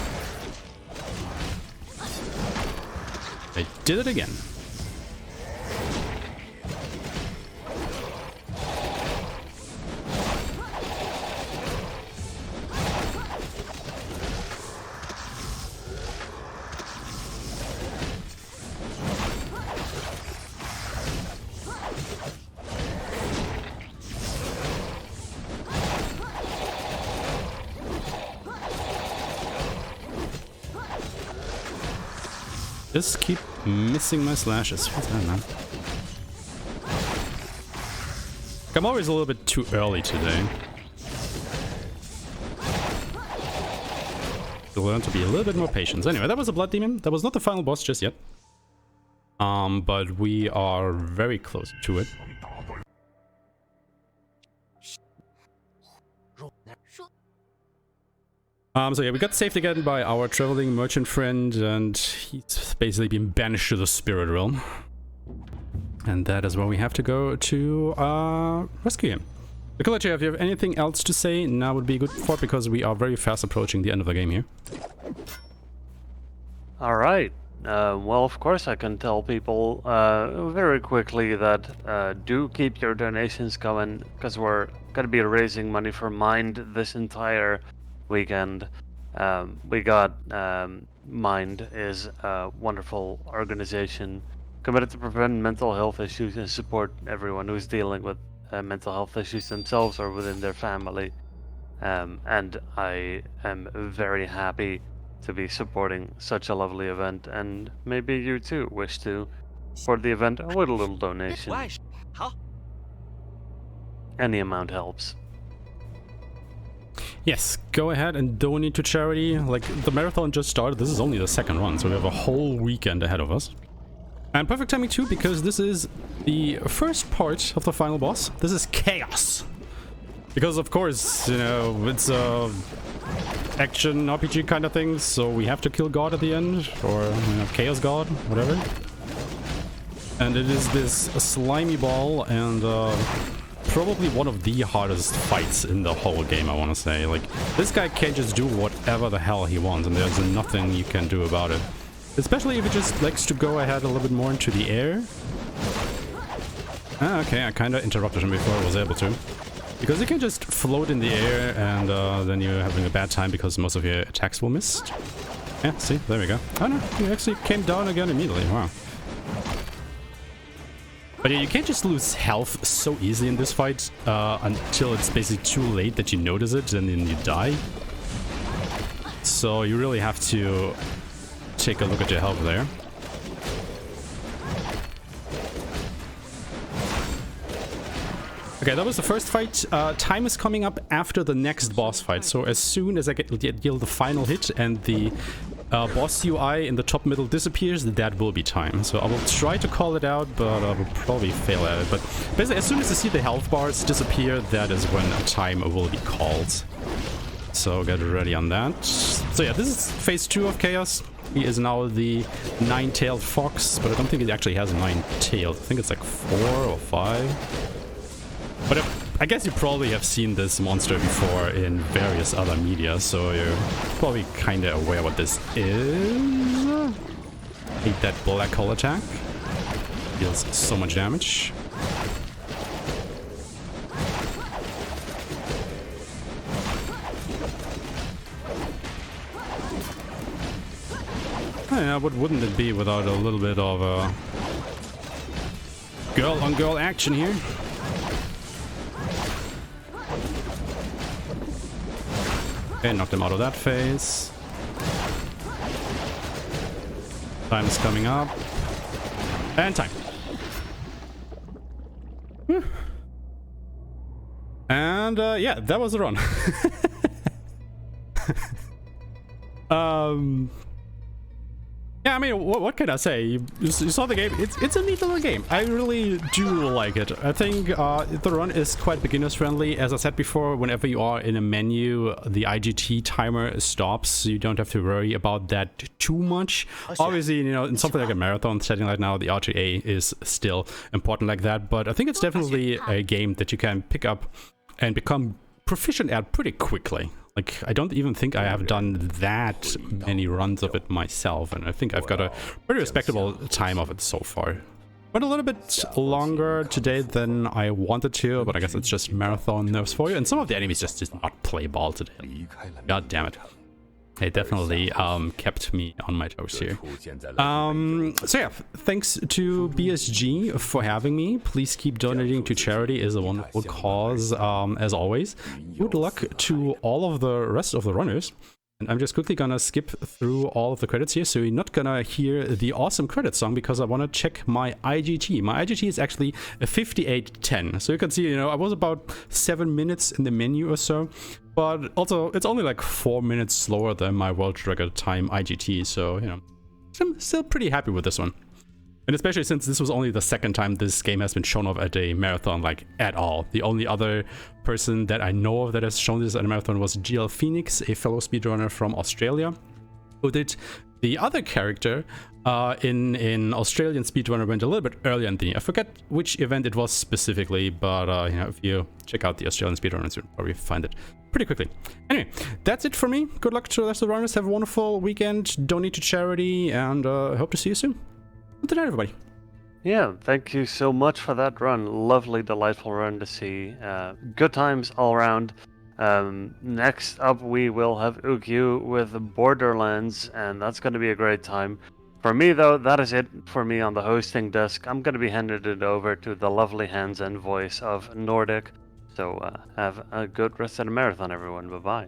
I did it again. Just keep missing my slashes. What's that, man? I'm always a little bit too early today. To learn to be a little bit more patient. Anyway, that was a Blood Demon. That was not the final boss just yet. But we are very close to it. So yeah, we got saved again by our traveling merchant friend, and he's basically been banished to the spirit realm. And that is where we have to go to rescue him. Nicolette, if you have anything else to say, now would be good for it, because we are very fast approaching the end of the game here. Alright. Well, of course I can tell people very quickly that do keep your donations going, because we're going to be raising money for Mind this entire weekend. We got Mind is a wonderful organization committed to prevent mental health issues and support everyone who's dealing with mental health issues themselves or within their family. And I am very happy to be supporting such a lovely event, and maybe you too wish to support the event with a little donation. Any amount helps. Yes, go ahead and donate to charity. Like, the marathon just started. This is only the second one, so we have a whole weekend ahead of us. And perfect timing too, because this is the first part of the final boss. This is Chaos. Because of course, you know, it's a action RPG kind of thing, so we have to kill God at the end, or, you know, Chaos God, whatever. And it is this slimy ball, and probably one of the hardest fights in the whole game, I want to say. Like, this guy can just do whatever the hell he wants, and there's nothing you can do about it. Especially if he just likes to go ahead a little bit more into the air. Ah, okay, I kind of interrupted him before I was able to. Because you can just float in the air, and then you're having a bad time because most of your attacks will miss. Yeah, see, there we go. Oh no, he actually came down again immediately, wow. But yeah, you can't just lose health so easily in this fight until it's basically too late that you notice it and then you die. So you really have to take a look at your health there. Okay, that was the first fight. Time is coming up after the next boss fight, so as soon as I deal the final hit and the boss UI in the top middle disappears, that will be time. So I will try to call it out, but I will probably fail at it. But basically, as soon as you see the health bars disappear, that is when time will be called. So get ready on that. So yeah, this is phase 2 of Chaos. He is now the 9-tailed fox, but I don't think it actually has 9 tails. I think it's like 4 or 5. But I guess you probably have seen this monster before in various other media, so you're probably kind of aware what this is. Hate that black hole attack. Deals so much damage. Yeah, what wouldn't it be without a little bit of girl-on-girl action here? Okay, knocked him out of that phase. Time is coming up. And time. Whew. And yeah, that was the run. Yeah, I mean, what can I say? You saw the game. It's a neat little game. I really do like it. I think the run is quite beginners friendly. As I said before, whenever you are in a menu, the IGT timer stops. You don't have to worry about that too much. Obviously, you know, in something like a marathon setting right now, the RTA is still important like that. But I think it's definitely a game that you can pick up and become proficient at pretty quickly. Like, I don't even think I have done that many runs of it myself, and I think I've got a pretty respectable time of it so far. Went a little bit longer today than I wanted to, but I guess it's just marathon nerves for you, and some of the enemies just did not play ball today. God damn it. It definitely kept me on my toes here. So yeah, thanks to BSG for having me. Please keep donating to charity. It is a wonderful cause, as always. Good luck to all of the rest of the runners. And I'm just quickly gonna skip through all of the credits here, so you're not gonna hear the awesome credit song because I want to check my IGT. My IGT is actually a 58:10, so you can see, you know, I was about 7 minutes in the menu or so, but also it's only like 4 minutes slower than my world record time IGT, so, you know, I'm still pretty happy with this one. And especially since this was only the second time this game has been shown off at a marathon, like, at all. The only other person that I know of that has shown this at a marathon was GL Phoenix, a fellow speedrunner from Australia, who did the other character in Australian Speedrunner went a little bit earlier than me. I forget which event it was specifically, but you know, if you check out the Australian Speedrunners, you'll probably find it pretty quickly. Anyway, that's it for me. Good luck to the rest of the runners. Have a wonderful weekend. Donate to charity, and I hope to see you soon. Good night, everybody. Yeah, thank you so much for that run. Lovely, delightful run to see. Good times all around. Next up, we will have Ukyu with Borderlands, and that's going to be a great time. For me, though, that is it for me on the hosting desk. I'm going to be handing it over to the lovely hands and voice of Nordic. So have a good rest of the marathon, everyone. Bye-bye.